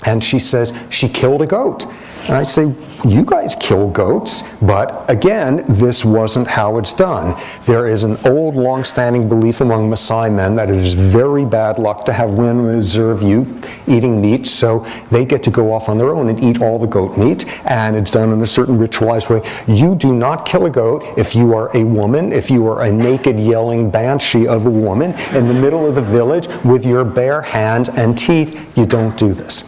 And she says, she killed a goat. And I say, you guys kill goats, but again, this wasn't how it's done. There is an old, long-standing belief among Maasai men that it is very bad luck to have women observe you eating meat, so they get to go off on their own and eat all the goat meat, and it's done in a certain ritualized way. You do not kill a goat if you are a woman, if you are a naked, yelling banshee of a woman in the middle of the village with your bare hands and teeth. You don't do this.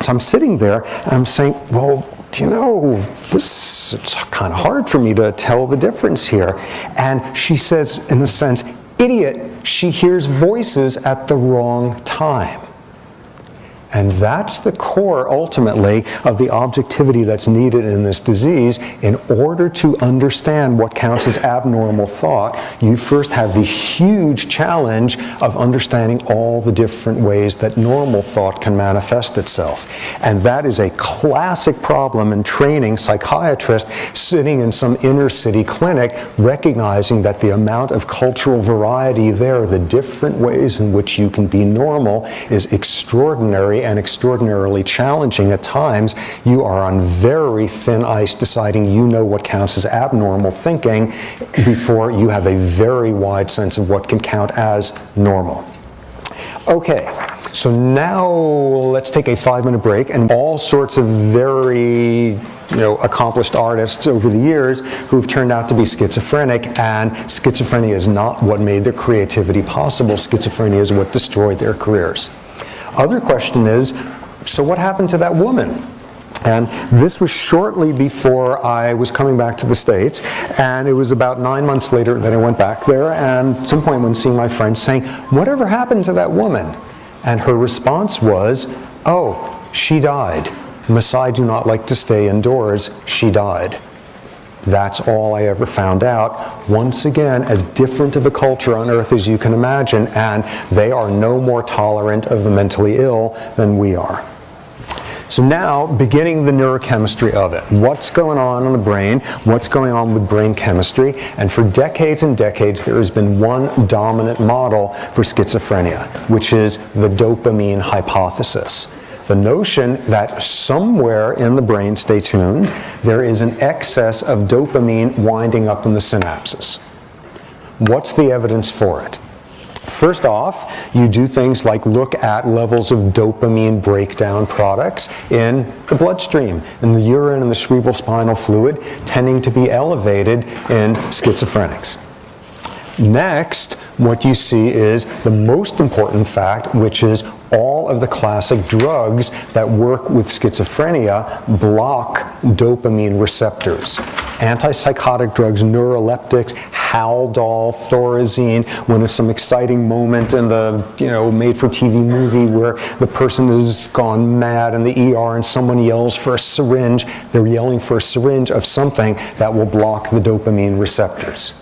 So I'm sitting there, and I'm saying, well, you know, it's kind of hard for me to tell the difference here. And she says, in a sense, idiot, she hears voices at the wrong time. And that's the core, ultimately, of the objectivity that's needed in this disease. In order to understand what counts as abnormal thought, you first have the huge challenge of understanding all the different ways that normal thought can manifest itself. And that is a classic problem in training psychiatrists sitting in some inner city clinic, recognizing that the amount of cultural variety there, the different ways in which you can be normal, is extraordinary and extraordinarily challenging at times. You are on very thin ice deciding you know what counts as abnormal thinking before you have a very wide sense of what can count as normal. Okay, so now let's take a 5-minute break, and all sorts of very accomplished artists over the years who've turned out to be schizophrenic, and schizophrenia is not what made their creativity possible. Schizophrenia is what destroyed their careers. Other question is, so what happened to that woman? And this was shortly before I was coming back to the States, and it was about 9 months later that I went back there, and at some point when seeing my friends saying, whatever happened to that woman? And her response was, oh, she died. Maasai do not like to stay indoors. She died. That's all I ever found out. Once again, as different of a culture on Earth as you can imagine, and they are no more tolerant of the mentally ill than we are. So now, beginning the neurochemistry of it. What's going on in the brain? What's going on with brain chemistry? And for decades and decades, there has been one dominant model for schizophrenia, which is the dopamine hypothesis. The notion that somewhere in the brain, stay tuned, there is an excess of dopamine winding up in the synapses. What's the evidence for it? First off, you do things like look at levels of dopamine breakdown products in the bloodstream, in the urine and the cerebral spinal fluid, tending to be elevated in schizophrenics. Next, what you see is the most important fact, which is all of the classic drugs that work with schizophrenia block dopamine receptors. Antipsychotic drugs, neuroleptics, Haldol, Thorazine, when it's some exciting moment in the made-for-TV movie where the person has gone mad in the ER and someone yells for a syringe, they're yelling for a syringe of something that will block the dopamine receptors.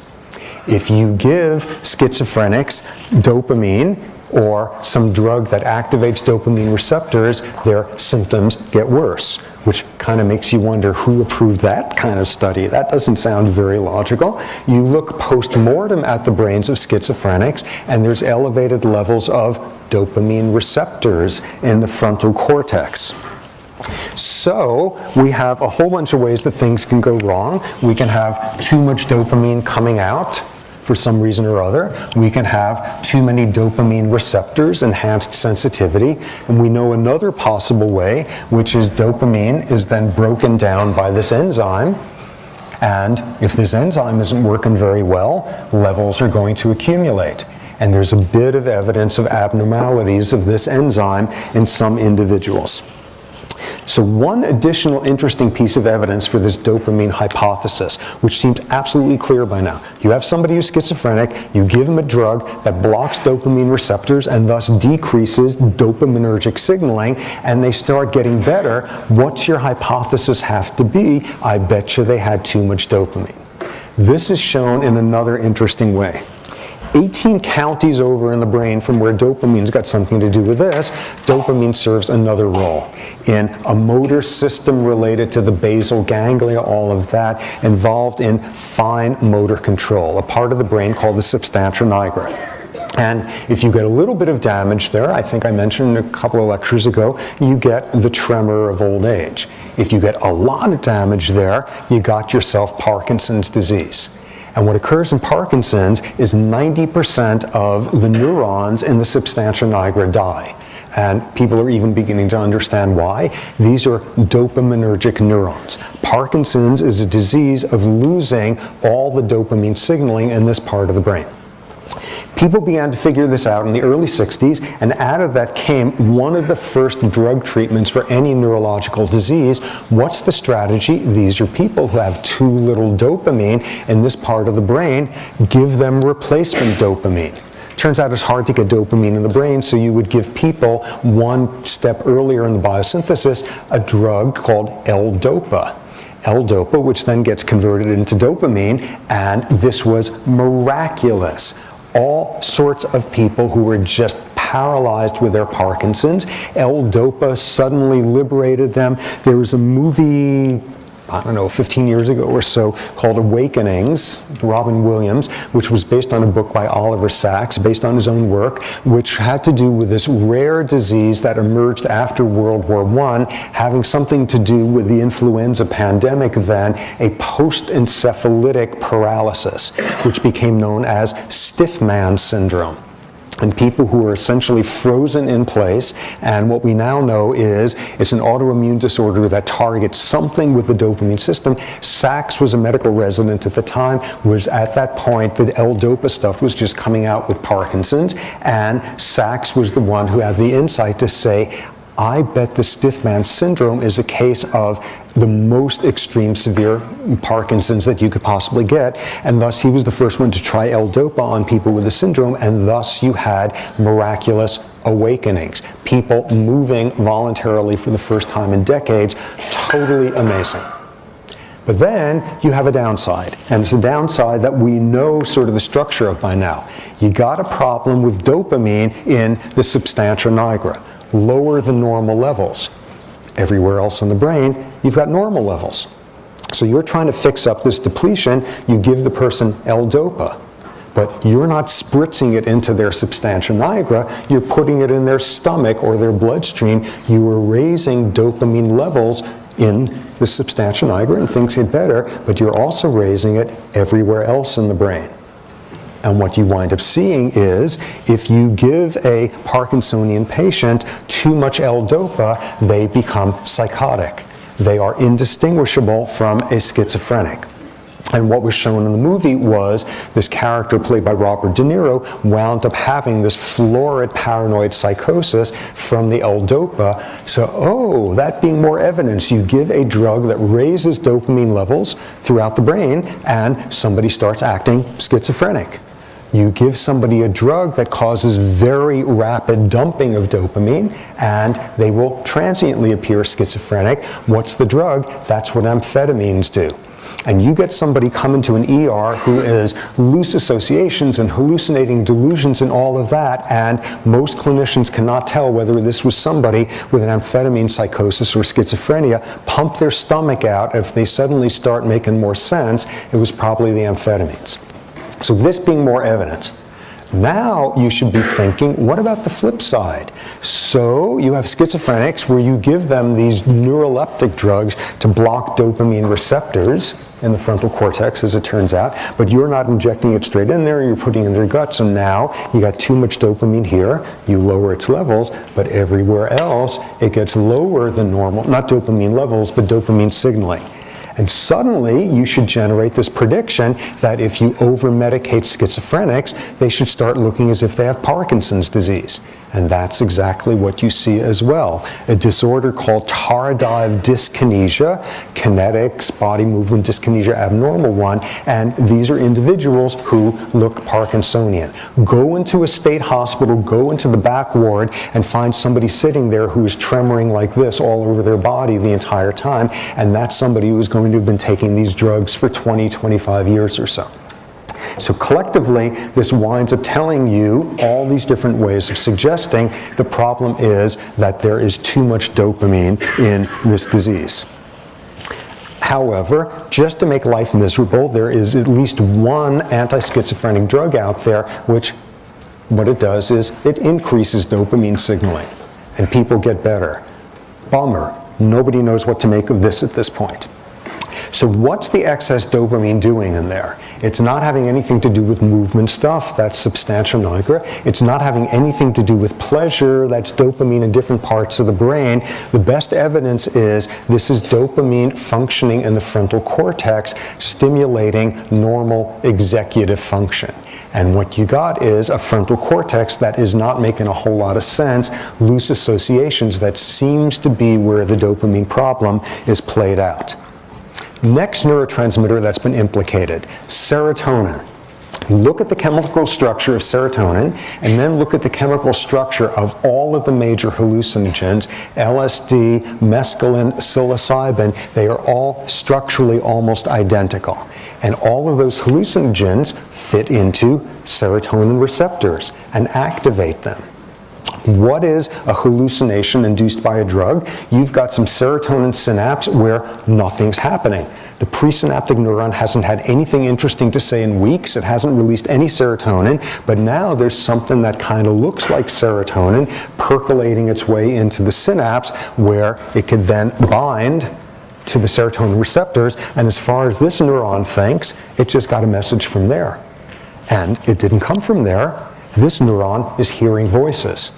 If you give schizophrenics dopamine or some drug that activates dopamine receptors, their symptoms get worse, which kind of makes you wonder who approved that kind of study. That doesn't sound very logical. You look post-mortem at the brains of schizophrenics, and there's elevated levels of dopamine receptors in the frontal cortex. So we have a whole bunch of ways that things can go wrong. We can have too much dopamine coming out for some reason or other. We can have too many dopamine receptors, enhanced sensitivity. And we know another possible way, which is dopamine is then broken down by this enzyme. And if this enzyme isn't working very well, levels are going to accumulate. And there's a bit of evidence of abnormalities of this enzyme in some individuals. So one additional interesting piece of evidence for this dopamine hypothesis, which seems absolutely clear by now. You have somebody who's schizophrenic, you give them a drug that blocks dopamine receptors and thus decreases dopaminergic signaling, and they start getting better. What's your hypothesis have to be? I bet you they had too much dopamine. This is shown in another interesting way. 18 counties over in the brain from where dopamine's got something to do with this, dopamine serves another role in a motor system related to the basal ganglia, all of that, involved in fine motor control, a part of the brain called the substantia nigra. And if you get a little bit of damage there, I think I mentioned a couple of lectures ago, you get the tremor of old age. If you get a lot of damage there, you got yourself Parkinson's disease. And what occurs in Parkinson's is 90% of the neurons in the substantia nigra die. And people are even beginning to understand why. These are dopaminergic neurons. Parkinson's is a disease of losing all the dopamine signaling in this part of the brain. People began to figure this out in the early 60s, and out of that came one of the first drug treatments for any neurological disease. What's the strategy? These are people who have too little dopamine in this part of the brain. Give them replacement dopamine. Turns out it's hard to get dopamine in the brain, so you would give people one step earlier in the biosynthesis a drug called L-DOPA. L-DOPA, which then gets converted into dopamine, and this was miraculous. All sorts of people who were just paralyzed with their Parkinson's, L-DOPA suddenly liberated them. There was a movie, I don't know, 15 years ago or so, called Awakenings, Robin Williams, which was based on a book by Oliver Sacks, based on his own work, which had to do with this rare disease that emerged after World War I, having something to do with the influenza pandemic then, a post-encephalitic paralysis, which became known as stiff man syndrome. And people who are essentially frozen in place, and what we now know is it's an autoimmune disorder that targets something with the dopamine system. Sacks was a medical resident at the time, was at that point that L-DOPA stuff was just coming out with Parkinson's, and Sacks was the one who had the insight to say, I bet the stiff man syndrome is a case of the most extreme severe Parkinson's that you could possibly get, and thus he was the first one to try L-DOPA on people with the syndrome, and thus you had miraculous awakenings, people moving voluntarily for the first time in decades. Totally amazing. But then you have a downside, and it's a downside that we know sort of the structure of by now. You got a problem with dopamine in the substantia nigra, lower than normal levels. Everywhere else in the brain, you've got normal levels. So you're trying to fix up this depletion. You give the person L-DOPA, but you're not spritzing it into their substantia nigra. You're putting it in their stomach or their bloodstream. You are raising dopamine levels in the substantia nigra and things get better, but you're also raising it everywhere else in the brain. And what you wind up seeing is, if you give a Parkinsonian patient too much L-DOPA, they become psychotic. They are indistinguishable from a schizophrenic. And what was shown in the movie was this character played by Robert De Niro wound up having this florid paranoid psychosis from the L-DOPA. So, oh, that being more evidence, you give a drug that raises dopamine levels throughout the brain and somebody starts acting schizophrenic. You give somebody a drug that causes very rapid dumping of dopamine, and they will transiently appear schizophrenic. What's the drug? That's what amphetamines do. And you get somebody coming to an ER who is loose associations and hallucinating delusions and all of that, and most clinicians cannot tell whether this was somebody with an amphetamine psychosis or schizophrenia. Pump their stomach out. If they suddenly start making more sense, it was probably the amphetamines. So this being more evidence. Now you should be thinking, what about the flip side? So you have schizophrenics where you give them these neuroleptic drugs to block dopamine receptors in the frontal cortex, as it turns out, but you're not injecting it straight in there, you're putting it in their gut, so now you got too much dopamine here, you lower its levels, but everywhere else it gets lower than normal, not dopamine levels, but dopamine signaling. And suddenly, you should generate this prediction that if you over-medicate schizophrenics, they should start looking as if they have Parkinson's disease. And that's exactly what you see as well. A disorder called tardive dyskinesia, kinetics, body movement dyskinesia, abnormal one, and these are individuals who look Parkinsonian. Go into a state hospital, go into the back ward, and find somebody sitting there who is tremoring like this all over their body the entire time, and that's somebody who is going to have been taking these drugs for 20, 25 years or so. So collectively, this winds up telling you all these different ways of suggesting the problem is that there is too much dopamine in this disease. However, just to make life miserable, there is at least one anti-schizophrenic drug out there which what it does is it increases dopamine signaling, and people get better. Bummer. Nobody knows what to make of this at this point. So what's the excess dopamine doing in there? It's not having anything to do with movement stuff, that's substantia nigra. It's not having anything to do with pleasure, that's dopamine in different parts of the brain. The best evidence is this is dopamine functioning in the frontal cortex, stimulating normal executive function. And what you got is a frontal cortex that is not making a whole lot of sense, loose associations that seems to be where the dopamine problem is played out. Next neurotransmitter that's been implicated, serotonin. Look at the chemical structure of serotonin, and then look at the chemical structure of all of the major hallucinogens, LSD, mescaline, psilocybin. They are all structurally almost identical. And all of those hallucinogens fit into serotonin receptors and activate them. What is a hallucination induced by a drug? You've got some serotonin synapse where nothing's happening. The presynaptic neuron hasn't had anything interesting to say in weeks. It hasn't released any serotonin, but now there's something that kind of looks like serotonin percolating its way into the synapse where it could then bind to the serotonin receptors, and as far as this neuron thinks, it just got a message from there. And it didn't come from there. This neuron is hearing voices.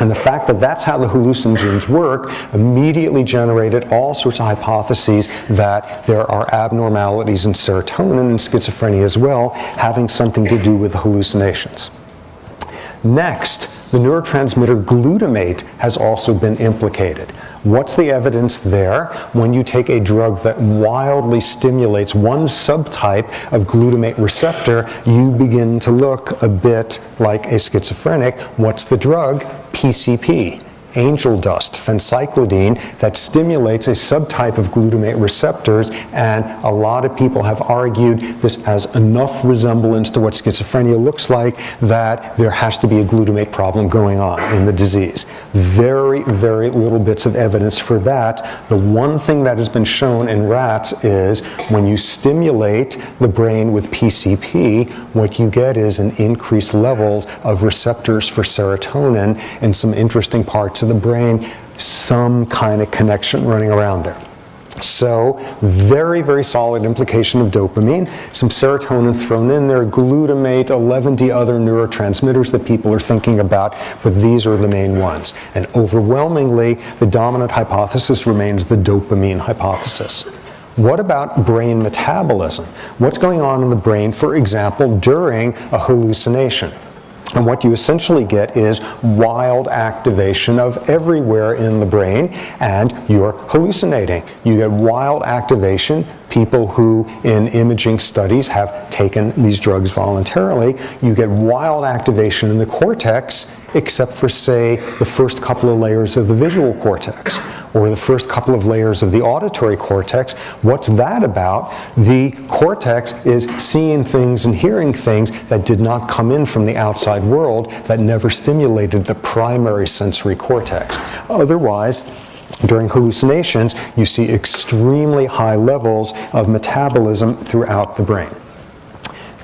And the fact that that's how the hallucinogens work immediately generated all sorts of hypotheses that there are abnormalities in serotonin and schizophrenia as well, having something to do with the hallucinations. Next, the neurotransmitter glutamate has also been implicated. What's the evidence there? When you take a drug that wildly stimulates one subtype of glutamate receptor, you begin to look a bit like a schizophrenic. What's the drug? PCP, angel dust, phencyclidine, that stimulates a subtype of glutamate receptors, and a lot of people have argued this has enough resemblance to what schizophrenia looks like that there has to be a glutamate problem going on in the disease. Very, very little bits of evidence for that. The one thing that has been shown in rats is when you stimulate the brain with PCP, what you get is an increased levels of receptors for serotonin in some interesting parts of the brain, some kind of connection running around there. So very, very solid implication of dopamine, some serotonin thrown in there, glutamate, 11 other neurotransmitters that people are thinking about, but these are the main ones. And overwhelmingly, the dominant hypothesis remains the dopamine hypothesis. What about brain metabolism? What's going on in the brain, for example, during a hallucination? And what you essentially get is wild activation of everywhere in the brain, and you're hallucinating. You get wild activation. People who in imaging studies have taken these drugs voluntarily, you get wild activation in the cortex, except for, say, the first couple of layers of the visual cortex, or the first couple of layers of the auditory cortex. What's that about? The cortex is seeing things and hearing things that did not come in from the outside world, that never stimulated the primary sensory cortex. Otherwise, during hallucinations, you see extremely high levels of metabolism throughout the brain.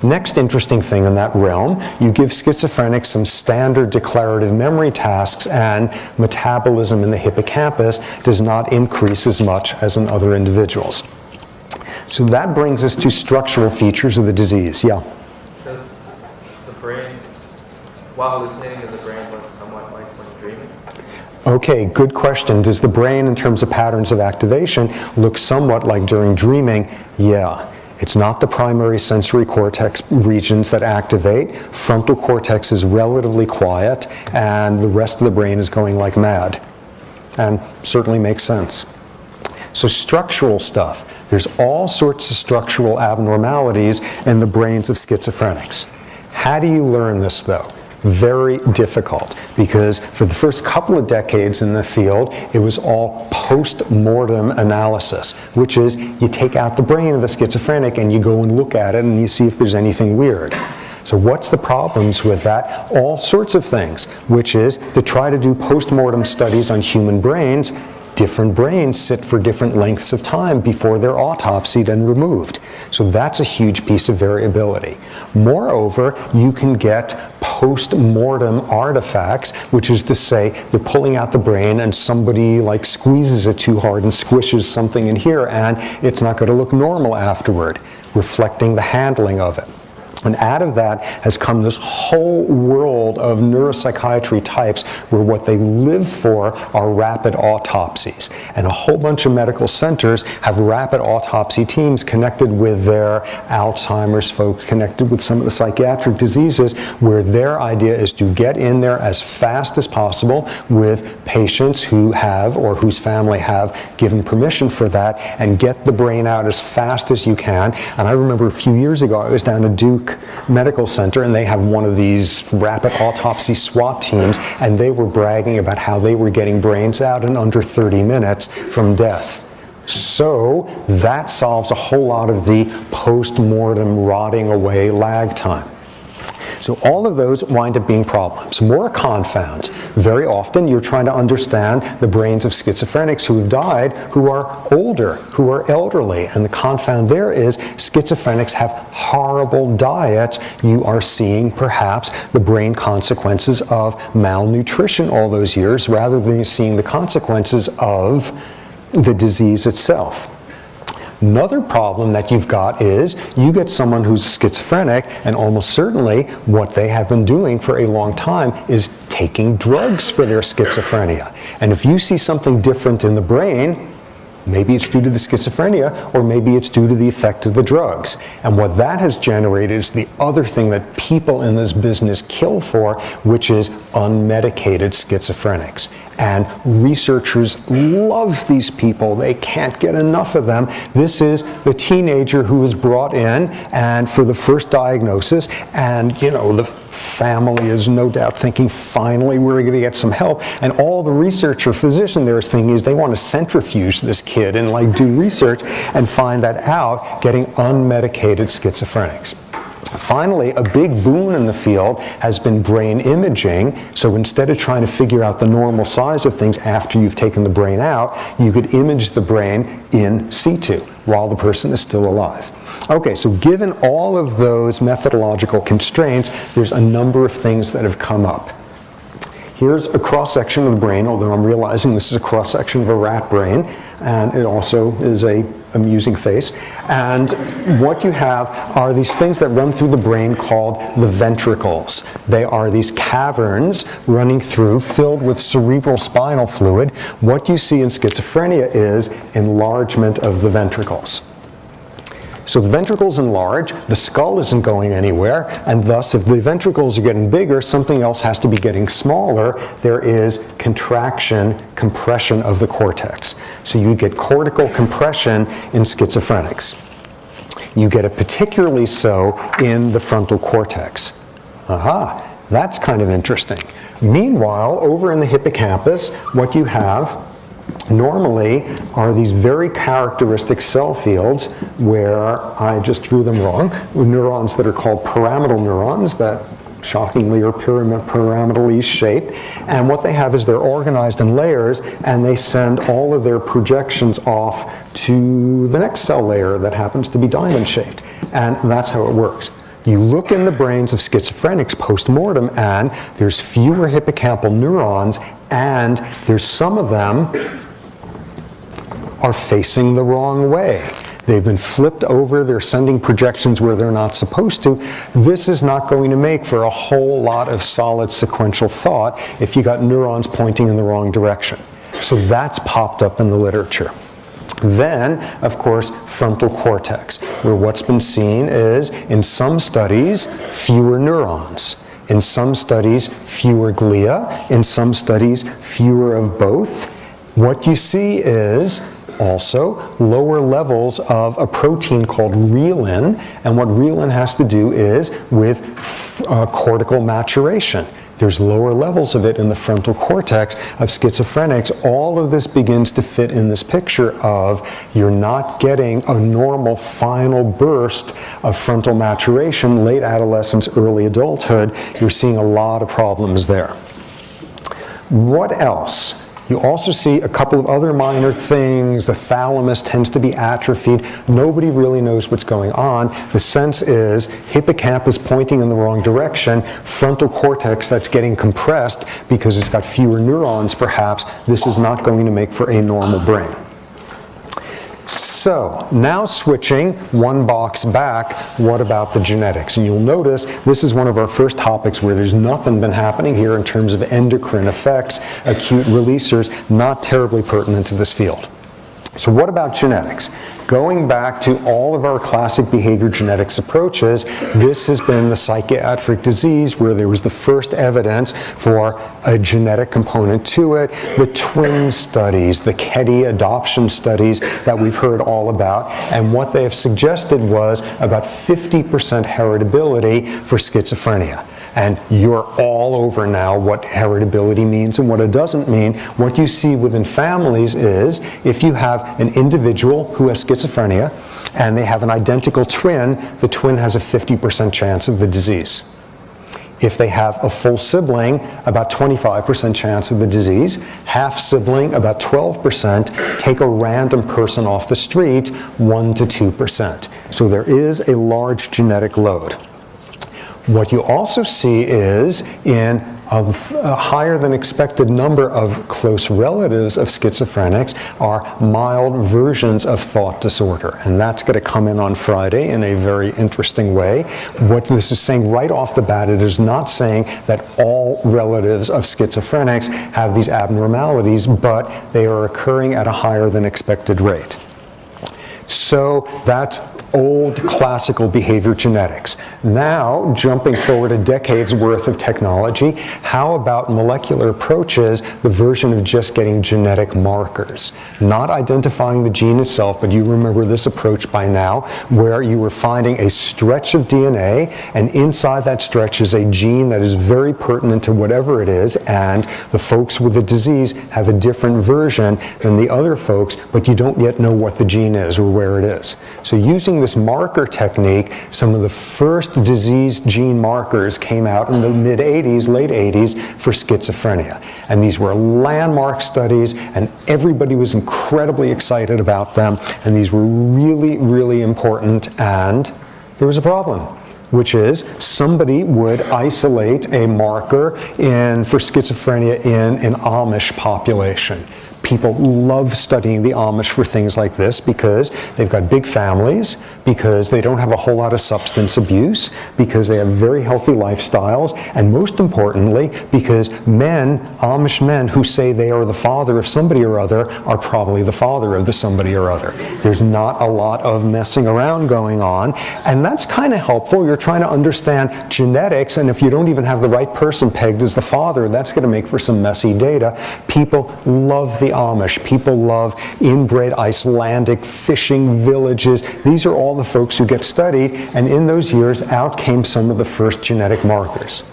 Next interesting thing in that realm, you give schizophrenics some standard declarative memory tasks, and metabolism in the hippocampus does not increase as much as in other individuals. So that brings us to structural features of the disease. Yeah? Does the brain, while hallucinating, does the brain look somewhat like when dreaming? Okay, good question. Does the brain, in terms of patterns of activation, look somewhat like during dreaming? Yeah. It's not the primary sensory cortex regions that activate. Frontal cortex is relatively quiet, and the rest of the brain is going like mad. And certainly makes sense. So structural stuff. There's all sorts of structural abnormalities in the brains of schizophrenics. How do you learn this, though? Very difficult, because for the first couple of decades in the field, it was all post-mortem analysis, which is you take out the brain of the schizophrenic and you go and look at it and you see if there's anything weird. So what's the problems with that? All sorts of things, which is to try to do post-mortem studies on human brains. Different brains sit for different lengths of time before they're autopsied and removed. So that's a huge piece of variability. Moreover, you can get post-mortem artifacts, which is to say they're pulling out the brain and somebody like squeezes it too hard and squishes something in here, and it's not going to look normal afterward, reflecting the handling of it. And out of that has come this whole world of neuropsychiatry types where what they live for are rapid autopsies. And a whole bunch of medical centers have rapid autopsy teams connected with their Alzheimer's folks, connected with some of the psychiatric diseases, where their idea is to get in there as fast as possible with patients who have, or whose family have, given permission for that, and get the brain out as fast as you can. And I remember a few years ago, I was down at Duke Duke Medical Center, and they have one of these rapid autopsy SWAT teams, and they were bragging about how they were getting brains out in under 30 minutes from death. So that solves a whole lot of the post-mortem rotting away lag time. So all of those wind up being problems. More confounds. Very often you're trying to understand the brains of schizophrenics who have died, who are older, who are elderly. And the confound there is schizophrenics have horrible diets. You are seeing perhaps the brain consequences of malnutrition all those years rather than seeing the consequences of the disease itself. Another problem that you've got is you get someone who's schizophrenic, and almost certainly what they have been doing for a long time is taking drugs for their schizophrenia. And if you see something different in the brain, maybe it's due to the schizophrenia, or maybe it's due to the effect of the drugs. And what that has generated is the other thing that people in this business kill for, which is unmedicated schizophrenics. And researchers love these people. They can't get enough of them. This is the teenager who is brought in and for the first diagnosis, and the family is no doubt thinking, finally we're going to get some help. And all the research or physician there is thinking is they want to centrifuge this kid and do research and find that out, getting unmedicated schizophrenics. Finally, a big boon in the field has been brain imaging. So instead of trying to figure out the normal size of things after you've taken the brain out, you could image the brain in situ while the person is still alive. Okay, so given all of those methodological constraints, there's a number of things that have come up. Here's a cross-section of the brain, although I'm realizing this is a cross-section of a rat brain, and it also is a amusing face. And what you have are these things that run through the brain called the ventricles. They are these caverns running through, filled with cerebral spinal fluid. What you see in schizophrenia is enlargement of the ventricles. So the ventricles enlarge, the skull isn't going anywhere, and thus if the ventricles are getting bigger, something else has to be getting smaller. There is contraction, compression of the cortex. So you get cortical compression in schizophrenics. You get it particularly so in the frontal cortex. Aha, that's kind of interesting. Meanwhile, over in the hippocampus, what you have normally are these very characteristic cell fields where I just drew them wrong, with neurons that are called pyramidal neurons that shockingly are pyramidally shaped. And what they have is they're organized in layers, and they send all of their projections off to the next cell layer that happens to be diamond shaped. And that's how it works. You look in the brains of schizophrenics post-mortem, and there's fewer hippocampal neurons, and there's some of them are facing the wrong way. They've been flipped over, they're sending projections where they're not supposed to. This is not going to make for a whole lot of solid sequential thought if you got neurons pointing in the wrong direction. So that's popped up in the literature. Then, of course, frontal cortex, where what's been seen is, in some studies, fewer neurons. In some studies, fewer glia. In some studies, fewer of both. What you see is also lower levels of a protein called reelin, and what reelin has to do is with cortical maturation. There's lower levels of it in the frontal cortex of schizophrenics. All of this begins to fit in this picture of you're not getting a normal final burst of frontal maturation, late adolescence, early adulthood. You're seeing a lot of problems there. What else? You also see a couple of other minor things. The thalamus tends to be atrophied. Nobody really knows what's going on. The sense is hippocampus pointing in the wrong direction, frontal cortex that's getting compressed because it's got fewer neurons perhaps. This is not going to make for a normal brain. So now switching one box back, what about the genetics? And you'll notice this is one of our first topics where there's nothing been happening here in terms of endocrine effects, acute releasers, not terribly pertinent to this field. So what about genetics? Going back to all of our classic behavior genetics approaches, this has been the psychiatric disease where there was the first evidence for a genetic component to it. The twin studies, the Ketty adoption studies that we've heard all about, and what they have suggested was about 50% heritability for schizophrenia. And you're all over now what heritability means and what it doesn't mean. What you see within families is if you have an individual who has schizophrenia and they have an identical twin, the twin has a 50% chance of the disease. If they have a full sibling, about 25% chance of the disease. Half sibling, about 12%. Take a random person off the street, 1 to 2%. So there is a large genetic load. What you also see is in a higher than expected number of close relatives of schizophrenics are mild versions of thought disorder. And that's going to come in on Friday in a very interesting way. What this is saying right off the bat, it is not saying that all relatives of schizophrenics have these abnormalities, but they are occurring at a higher than expected rate. So that's old classical behavior genetics. Now, jumping forward a decade's worth of technology, how about molecular approaches, the version of just getting genetic markers? Not identifying the gene itself, but you remember this approach by now, where you were finding a stretch of DNA, and inside that stretch is a gene that is very pertinent to whatever it is, and the folks with the disease have a different version than the other folks, but you don't yet know what the gene is or where it is. So using this marker technique, some of the first disease gene markers came out in the mid-'80s, late '80s for schizophrenia. And these were landmark studies, and everybody was incredibly excited about them, and these were really, really important, and there was a problem, which is somebody would isolate a marker for schizophrenia in an Amish population. People love studying the Amish for things like this because they've got big families, because they don't have a whole lot of substance abuse, because they have very healthy lifestyles, and most importantly, because Amish men who say they are the father of somebody or other are probably the father of the somebody or other. There's not a lot of messing around going on, and that's kind of helpful. You're trying to understand genetics, and if you don't even have the right person pegged as the father, that's going to make for some messy data. People love the Amish. People love inbred Icelandic fishing villages. These are all the folks who get studied, and in those years out came some of the first genetic markers.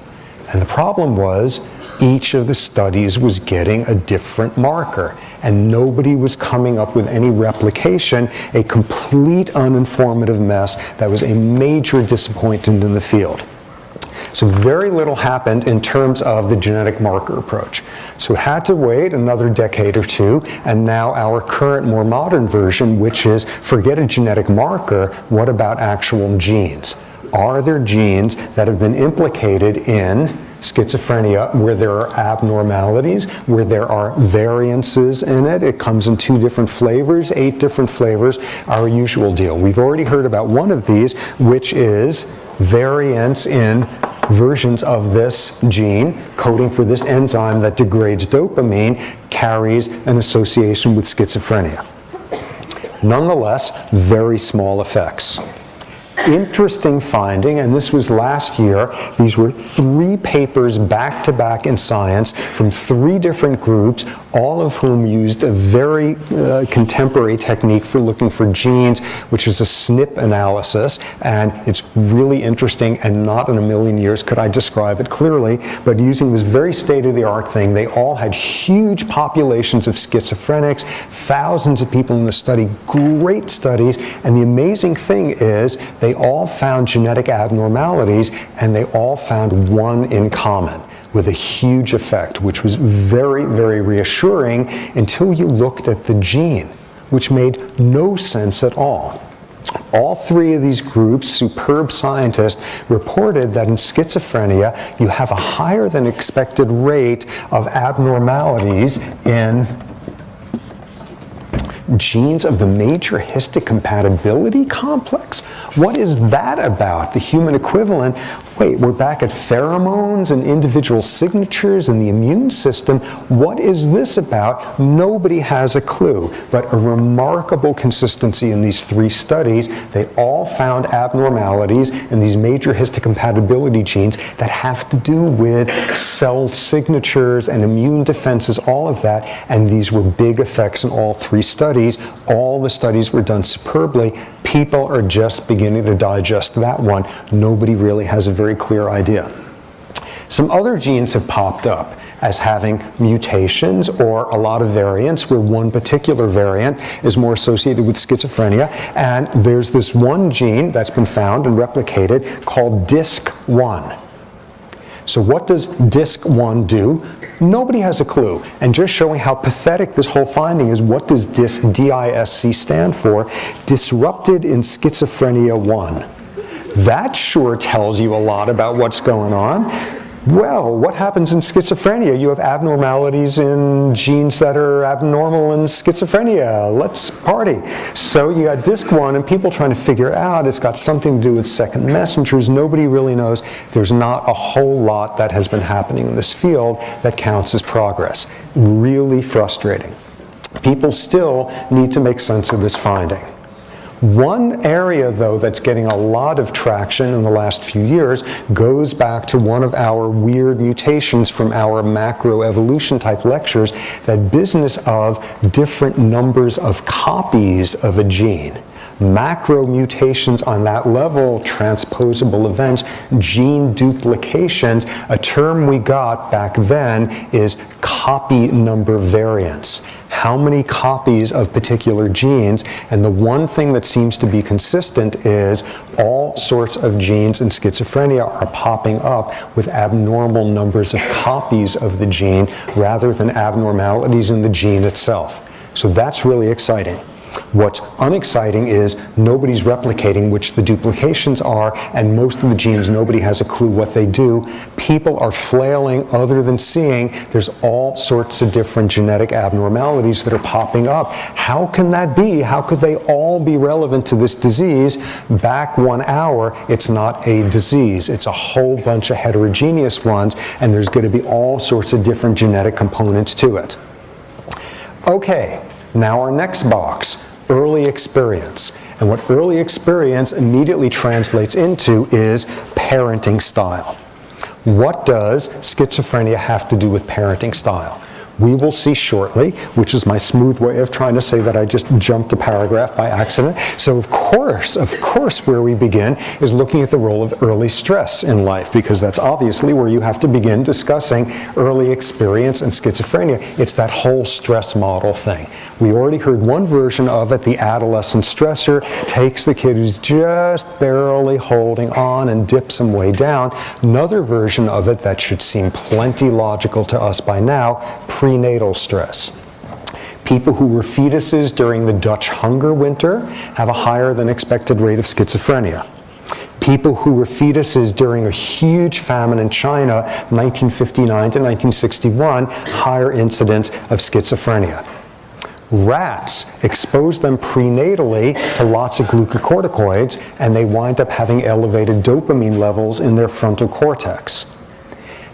And the problem was each of the studies was getting a different marker, and nobody was coming up with any replication, a complete uninformative mess that was a major disappointment in the field. So very little happened in terms of the genetic marker approach. So it had to wait another decade or two, and now our current, more modern version, which is forget a genetic marker, what about actual genes? Are there genes that have been implicated in schizophrenia where there are abnormalities, where there are variances in it? It comes in 2 different flavors, 8 different flavors, our usual deal. We've already heard about one of these, which is variants in versions of this gene coding for this enzyme that degrades dopamine carries an association with schizophrenia. Nonetheless, very small effects. Interesting finding, and this was last year, these were 3 papers back-to-back in Science from 3 different groups, all of whom used a very contemporary technique for looking for genes, which is a SNP analysis, and it's really interesting, and not in a million years could I describe it clearly, but using this very state-of-the-art thing, they all had huge populations of schizophrenics, thousands of people in the study, great studies, and the amazing thing is they all found genetic abnormalities, and they all found one in common with a huge effect, which was very, very reassuring until you looked at the gene, which made no sense at all. All 3 of these groups, superb scientists, reported that in schizophrenia, you have a higher than expected rate of abnormalities in genes of the major histocompatibility complex? What is that about? The human equivalent? Wait, we're back at pheromones and individual signatures in the immune system. What is this about? Nobody has a clue, but a remarkable consistency in these 3 studies. They all found abnormalities in these major histocompatibility genes that have to do with cell signatures and immune defenses, all of that, and these were big effects in all 3 studies. All the studies were done superbly. People are just beginning to digest that one. Nobody really has a very clear idea. Some other genes have popped up as having mutations or a lot of variants, where one particular variant is more associated with schizophrenia. And there's this one gene that's been found and replicated called DISC1. So what does DISC1 do? Nobody has a clue. And just showing how pathetic this whole finding is, what does DISC, D-I-S-C, stand for? Disrupted in Schizophrenia 1. That sure tells you a lot about what's going on. Well, what happens in schizophrenia? You have abnormalities in genes that are abnormal in schizophrenia. Let's party. So you got DISC1 and people trying to figure out it's got something to do with second messengers. Nobody really knows. There's not a whole lot that has been happening in this field that counts as progress. Really frustrating. People still need to make sense of this finding. One area, though, that's getting a lot of traction in the last few years goes back to one of our weird mutations from our macroevolution type lectures, that business of different numbers of copies of a gene. Macro mutations on that level, transposable events, gene duplications. A term we got back then is copy number variants. How many copies of particular genes? And the one thing that seems to be consistent is all sorts of genes in schizophrenia are popping up with abnormal numbers of copies of the gene rather than abnormalities in the gene itself. So that's really exciting. What's unexciting is nobody's replicating which the duplications are, and most of the genes, nobody has a clue what they do. People are flailing other than seeing there's all sorts of different genetic abnormalities that are popping up. How can that be? How could they all be relevant to this disease? Back 1 hour, it's not a disease. It's a whole bunch of heterogeneous ones, and there's going to be all sorts of different genetic components to it. Okay, now our next box. Early experience. And what early experience immediately translates into is parenting style. What does schizophrenia have to do with parenting style? We will see shortly, which is my smooth way of trying to say that I just jumped a paragraph by accident. So of course, where we begin is looking at the role of early stress in life, because that's obviously where you have to begin discussing early experience and schizophrenia. It's that whole stress model thing. We already heard one version of it. The adolescent stressor takes the kid who's just barely holding on and dips him way down. Another version of it that should seem plenty logical to us by now, prenatal stress. People who were fetuses during the Dutch hunger winter have a higher than expected rate of schizophrenia. People who were fetuses during a huge famine in China, 1959 to 1961, higher incidence of schizophrenia. Rats, expose them prenatally to lots of glucocorticoids, and they wind up having elevated dopamine levels in their frontal cortex.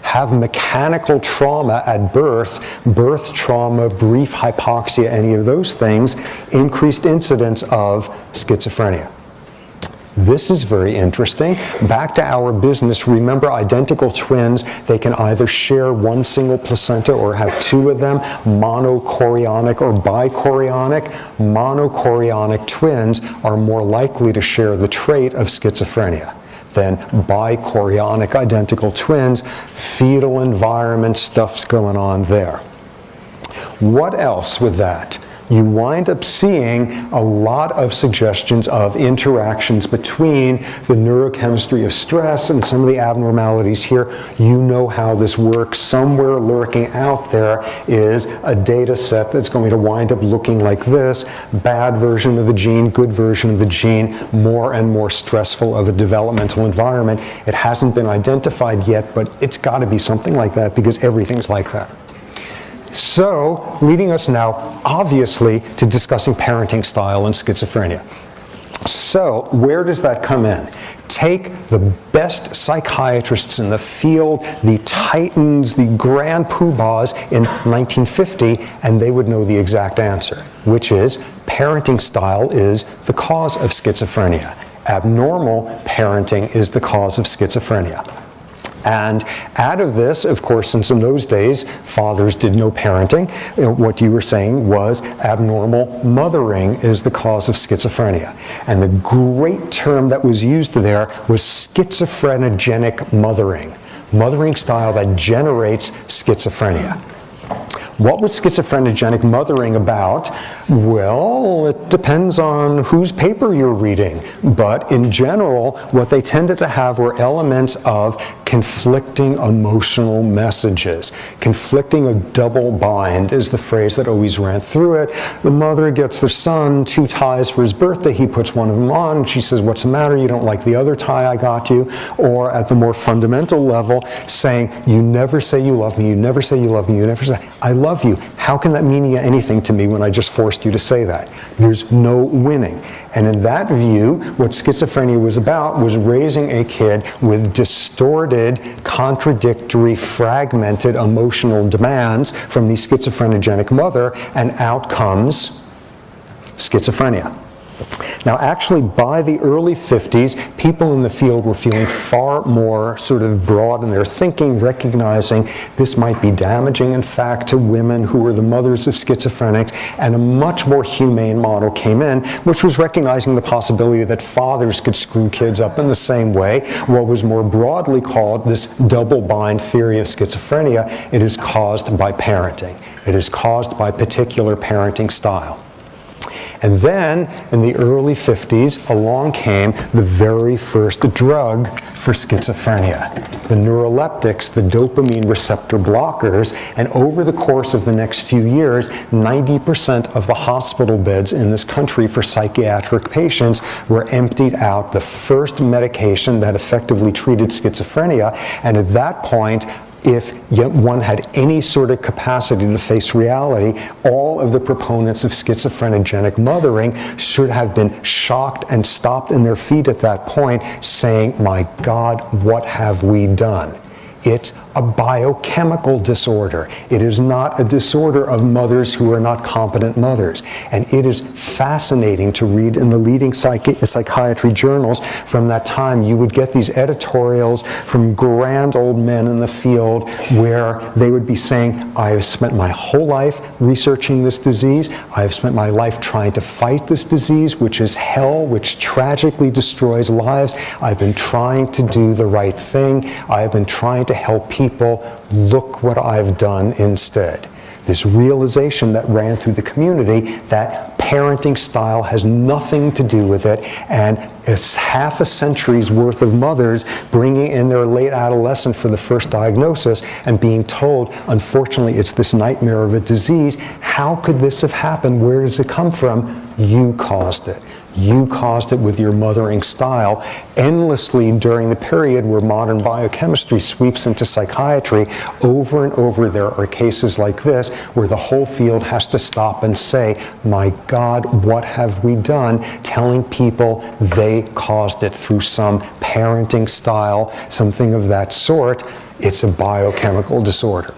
Have mechanical trauma at birth, birth trauma, brief hypoxia, any of those things, increased incidence of schizophrenia. This is very interesting. Back to our business, remember identical twins, they can either share one single placenta or have 2 of them, monochorionic or bichorionic. Monochorionic twins are more likely to share the trait of schizophrenia than bichorionic identical twins. Fetal environment, stuff's going on there. What else with that? You wind up seeing a lot of suggestions of interactions between the neurochemistry of stress and some of the abnormalities here. You know how this works. Somewhere lurking out there is a data set that's going to wind up looking like this. Bad version of the gene, good version of the gene, more and more stressful of a developmental environment. It hasn't been identified yet, but it's got to be something like that because everything's like that. So, leading us now, obviously, to discussing parenting style and schizophrenia. So, where does that come in? Take the best psychiatrists in the field, the titans, the grand poobahs in 1950, and they would know the exact answer, which is parenting style is the cause of schizophrenia. Abnormal parenting is the cause of schizophrenia. And out of this, of course, since in those days fathers did no parenting, what you were saying was abnormal mothering is the cause of schizophrenia. And the great term that was used there was schizophrenogenic mothering, mothering style that generates schizophrenia. What was schizophrenogenic mothering about? Well, it depends on whose paper you're reading. But in general, what they tended to have were elements of conflicting emotional messages. Conflicting, a double bind is the phrase that always ran through it. The mother gets the son 2 ties for his birthday. He puts one of them on. She says, "What's the matter? You don't like the other tie I got you?" Or at the more fundamental level, saying, "You never say you love me. You never say you love me. You never say, I love you. How can that mean anything to me when I just forced you to say that?" There's no winning. And in that view, what schizophrenia was about was raising a kid with distorted, contradictory, fragmented emotional demands from the schizophrenic mother, and out comes schizophrenia. Now, actually, by the early 50s, people in the field were feeling far more sort of broad in their thinking, recognizing this might be damaging, in fact, to women who were the mothers of schizophrenics, and a much more humane model came in, which was recognizing the possibility that fathers could screw kids up in the same way. What was more broadly called this double-bind theory of schizophrenia, it is caused by parenting. It is caused by particular parenting style. And then, in the early 50s, along came the very first drug for schizophrenia, the neuroleptics, the dopamine receptor blockers, and over the course of the next few years, 90% of the hospital beds in this country for psychiatric patients were emptied out, the first medication that effectively treated schizophrenia, and at that point, if one had any sort of capacity to face reality, all of the proponents of schizophrenogenic mothering should have been shocked and stopped in their feet at that point, saying, "My God, what have we done?" It's a biochemical disorder. It is not a disorder of mothers who are not competent mothers. And it is fascinating to read in the leading psychiatry journals from that time. You would get these editorials from grand old men in the field where they would be saying, "I have spent my whole life researching this disease. I have spent my life trying to fight this disease, which is hell, which tragically destroys lives. I've been trying to do the right thing. I have been trying to help people. Look what I've done instead." This realization that ran through the community that parenting style has nothing to do with it, and it's half a century's worth of mothers bringing in their late adolescent for the first diagnosis and being told, unfortunately, it's this nightmare of a disease. How could this have happened? Where does it come from? You caused it. You caused it with your mothering style. Endlessly during the period where modern biochemistry sweeps into psychiatry, over and over there are cases like this where the whole field has to stop and say, "My God, what have we done?" Telling people they caused it through some parenting style, something of that sort. It's a biochemical disorder.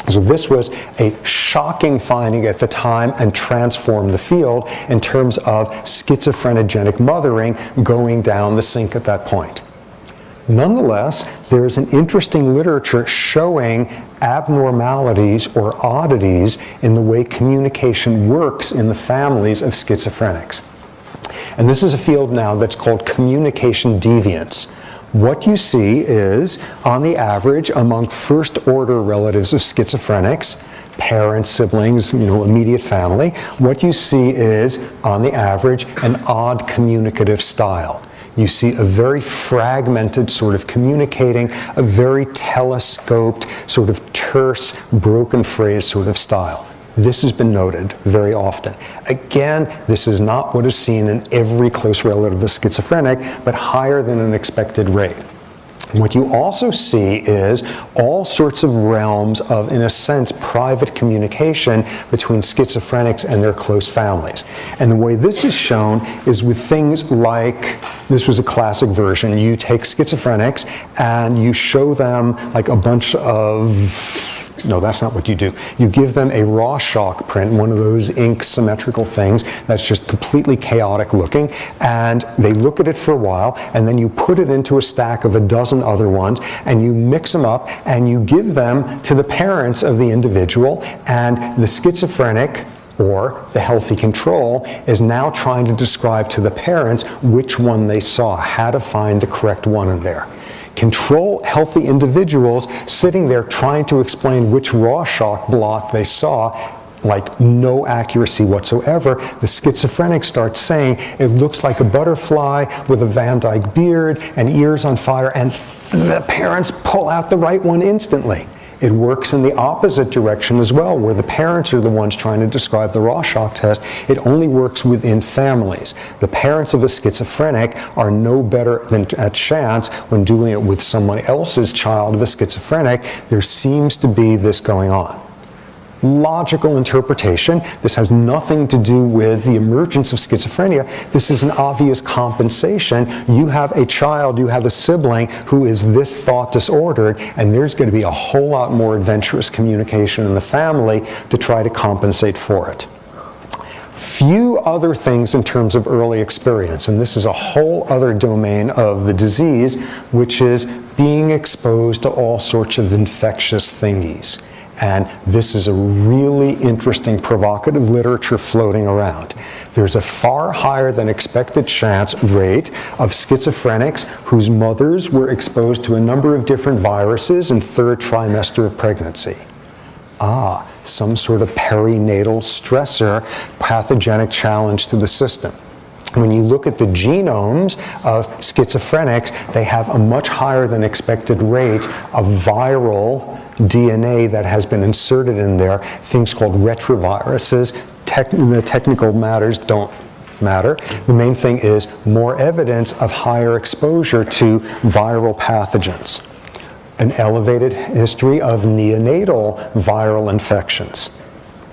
So this was a shocking finding at the time and transformed the field in terms of schizophrenogenic mothering going down the sink at that point. Nonetheless, there is an interesting literature showing abnormalities or oddities in the way communication works in the families of schizophrenics. And this is a field now that's called communication deviance. What you see is, on the average, among first-order relatives of schizophrenics, parents, siblings, immediate family, what you see is, on the average, an odd communicative style. You see a very fragmented sort of communicating, a very telescoped, sort of terse, broken phrase sort of style. This has been noted very often. Again, this is not what is seen in every close relative of schizophrenic, but higher than an expected rate. What you also see is all sorts of realms of, in a sense, private communication between schizophrenics and their close families. And the way this is shown is with things like, this was a classic version, you take schizophrenics and you show them like a bunch of, no, that's not what you do. You give them a Rorschach print, one of those ink symmetrical things that's just completely chaotic looking, and they look at it for a while, and then you put it into a stack of a dozen other ones, and you mix them up, and you give them to the parents of the individual, and the schizophrenic or the healthy control is now trying to describe to the parents which one they saw, how to find the correct one in there. Control healthy individuals sitting there trying to explain which Rorschach blot they saw, like no accuracy whatsoever. The schizophrenic starts saying, it looks like a butterfly with a Van Dyke beard and ears on fire, and the parents pull out the right one instantly. It works in the opposite direction as well, where the parents are the ones trying to describe the Rorschach test. It only works within families. The parents of a schizophrenic are no better than at chance when doing it with someone else's child of a schizophrenic. There seems to be this going on. Logical interpretation. This has nothing to do with the emergence of schizophrenia. This is an obvious compensation. You have a child, you have a sibling who is this thought disordered, and there's going to be a whole lot more adventurous communication in the family to try to compensate for it. Few other things in terms of early experience, and this is a whole other domain of the disease, which is being exposed to all sorts of infectious thingies. And this is a really interesting, provocative literature floating around. There's a far higher than expected chance rate of schizophrenics whose mothers were exposed to a number of different viruses in third trimester of pregnancy. Some sort of perinatal stressor, pathogenic challenge to the system. When you look at the genomes of schizophrenics, they have a much higher than expected rate of viral DNA that has been inserted in there, things called retroviruses. The technical matters don't matter. The main thing is more evidence of higher exposure to viral pathogens. An elevated history of neonatal viral infections.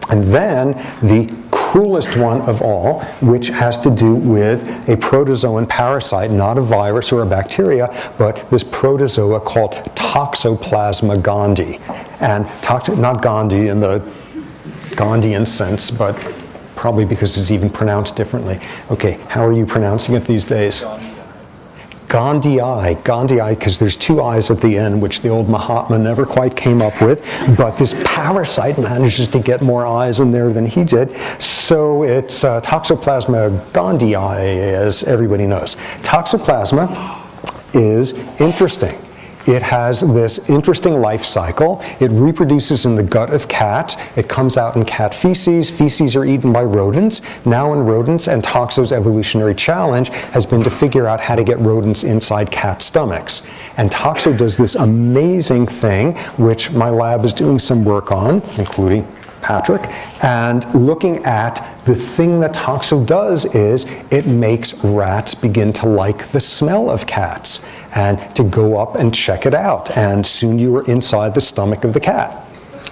And then the coolest one of all, which has to do with a protozoan parasite, not a virus or a bacteria, but this protozoa called Toxoplasma gondii. And not Gandhi in the Gandhian sense, but probably because it's even pronounced differently. Okay, how are you pronouncing it these days? Gondii, because there's two I's at the end, which the old Mahatma never quite came up with, but this parasite manages to get more I's in there than he did, so it's Toxoplasma gondii, as everybody knows. Toxoplasma is interesting. It has this interesting life cycle. It reproduces in the gut of cats. It comes out in cat feces. Feces are eaten by rodents. Now in rodents, and Toxo's evolutionary challenge has been to figure out how to get rodents inside cat stomachs. And Toxo does this amazing thing, which my lab is doing some work on, including Patrick, and looking at the thing that Toxo does is it makes rats begin to like the smell of cats and to go up and check it out. And soon you are inside the stomach of the cat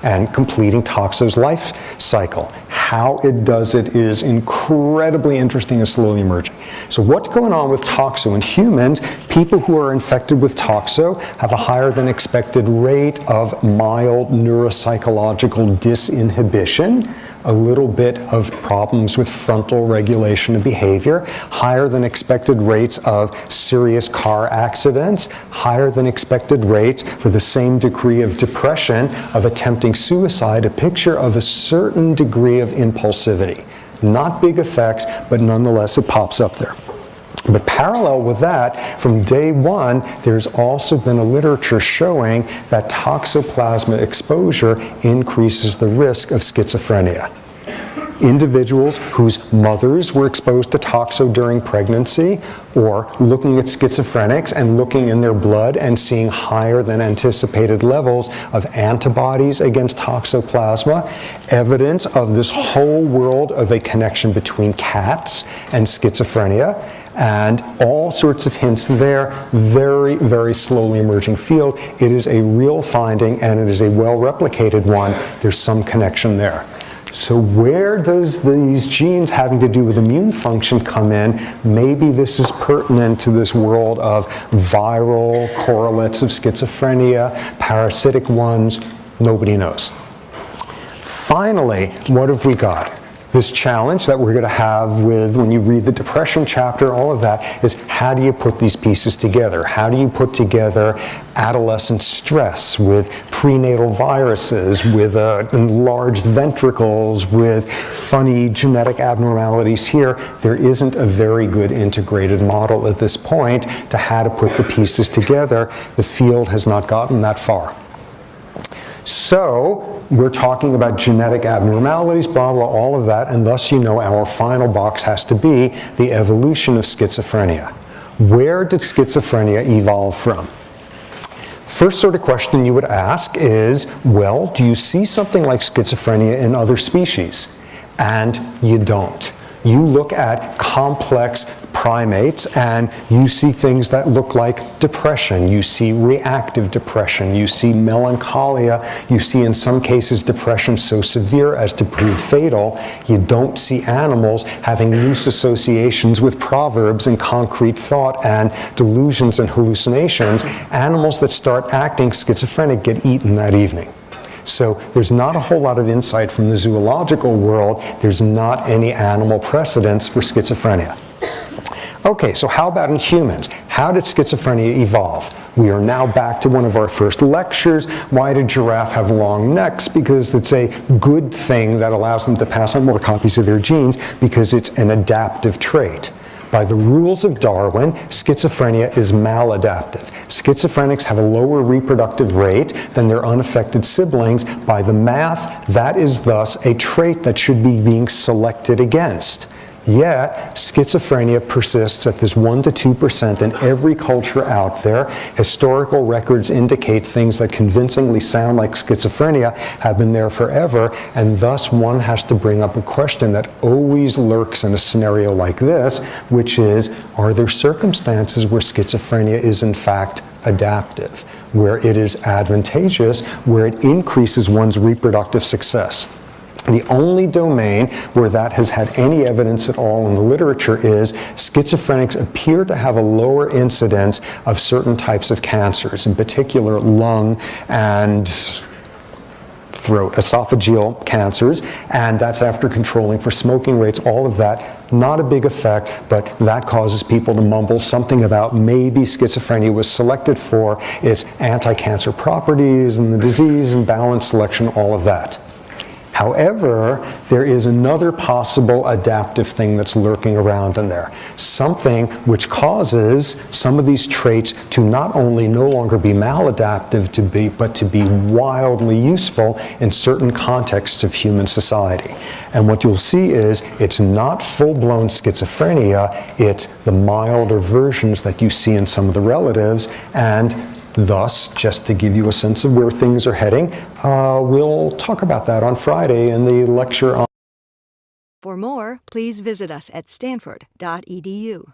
and completing Toxo's life cycle. How it does it is incredibly interesting and slowly emerging. So what's going on with Toxo in humans? People who are infected with Toxo have a higher than expected rate of mild neuropsychological disinhibition, a little bit of problems with frontal regulation of behavior, higher than expected rates of serious car accidents, higher than expected rates for the same degree of depression, of attempting suicide, a picture of a certain degree of impulsivity. Not big effects, but nonetheless it pops up there. But parallel with that, from day one, there's also been a literature showing that toxoplasma exposure increases the risk of schizophrenia. Individuals whose mothers were exposed to Toxo during pregnancy, or looking at schizophrenics and looking in their blood and seeing higher than anticipated levels of antibodies against Toxoplasma, evidence of this whole world of a connection between cats and schizophrenia. and all sorts of hints there. Very, very slowly emerging field. It is a real finding, and it is a well-replicated one. There's some connection there. So where does these genes having to do with immune function come in? Maybe this is pertinent to this world of viral correlates of schizophrenia, parasitic ones. Nobody knows. Finally, what have we got? This challenge that we're going to have with, when you read the depression chapter, all of that, is how do you put these pieces together? How do you put together adolescent stress with prenatal viruses, with enlarged ventricles, with funny genetic abnormalities here? There isn't a very good integrated model at this point to how to put the pieces together. The field has not gotten that far. So we're talking about genetic abnormalities, blah, blah, all of that, and thus you know our final box has to be the evolution of schizophrenia. Where did schizophrenia evolve from? First sort of question you would ask is, well, do you see something like schizophrenia in other species? And you don't. You look at complex primates and you see things that look like depression. You see reactive depression. You see melancholia. You see in some cases depression so severe as to prove fatal. You don't see animals having loose associations with proverbs and concrete thought and delusions and hallucinations. Animals that start acting schizophrenic get eaten that evening. So there's not a whole lot of insight from the zoological world. There's not any animal precedents for schizophrenia. Okay, so how about in humans? How did schizophrenia evolve? We are now back to one of our first lectures. Why did giraffe have long necks? Because it's a good thing that allows them to pass on more copies of their genes, because it's an adaptive trait. By the rules of Darwin, schizophrenia is maladaptive. Schizophrenics have a lower reproductive rate than their unaffected siblings. By the math, that is thus a trait that should be being selected against. Yet, schizophrenia persists at this 1 to 2% in every culture out there. Historical records indicate things that convincingly sound like schizophrenia have been there forever, and thus one has to bring up a question that always lurks in a scenario like this, which is, are there circumstances where schizophrenia is in fact adaptive, where it is advantageous, where it increases one's reproductive success? The only domain where that has had any evidence at all in the literature is schizophrenics appear to have a lower incidence of certain types of cancers, in particular lung and throat, esophageal cancers, and that's after controlling for smoking rates, all of that. Not a big effect, but that causes people to mumble something about maybe schizophrenia was selected for its anti-cancer properties and the disease and balance selection, all of that. However, there is another possible adaptive thing that's lurking around in there. Something which causes some of these traits to not only no longer be maladaptive but to be wildly useful in certain contexts of human society. And what you'll see is it's not full-blown schizophrenia, it's the milder versions that you see in some of the relatives, and thus, just to give you a sense of where things are heading, we'll talk about that on Friday in the lecture on. For more, please visit us at stanford.edu.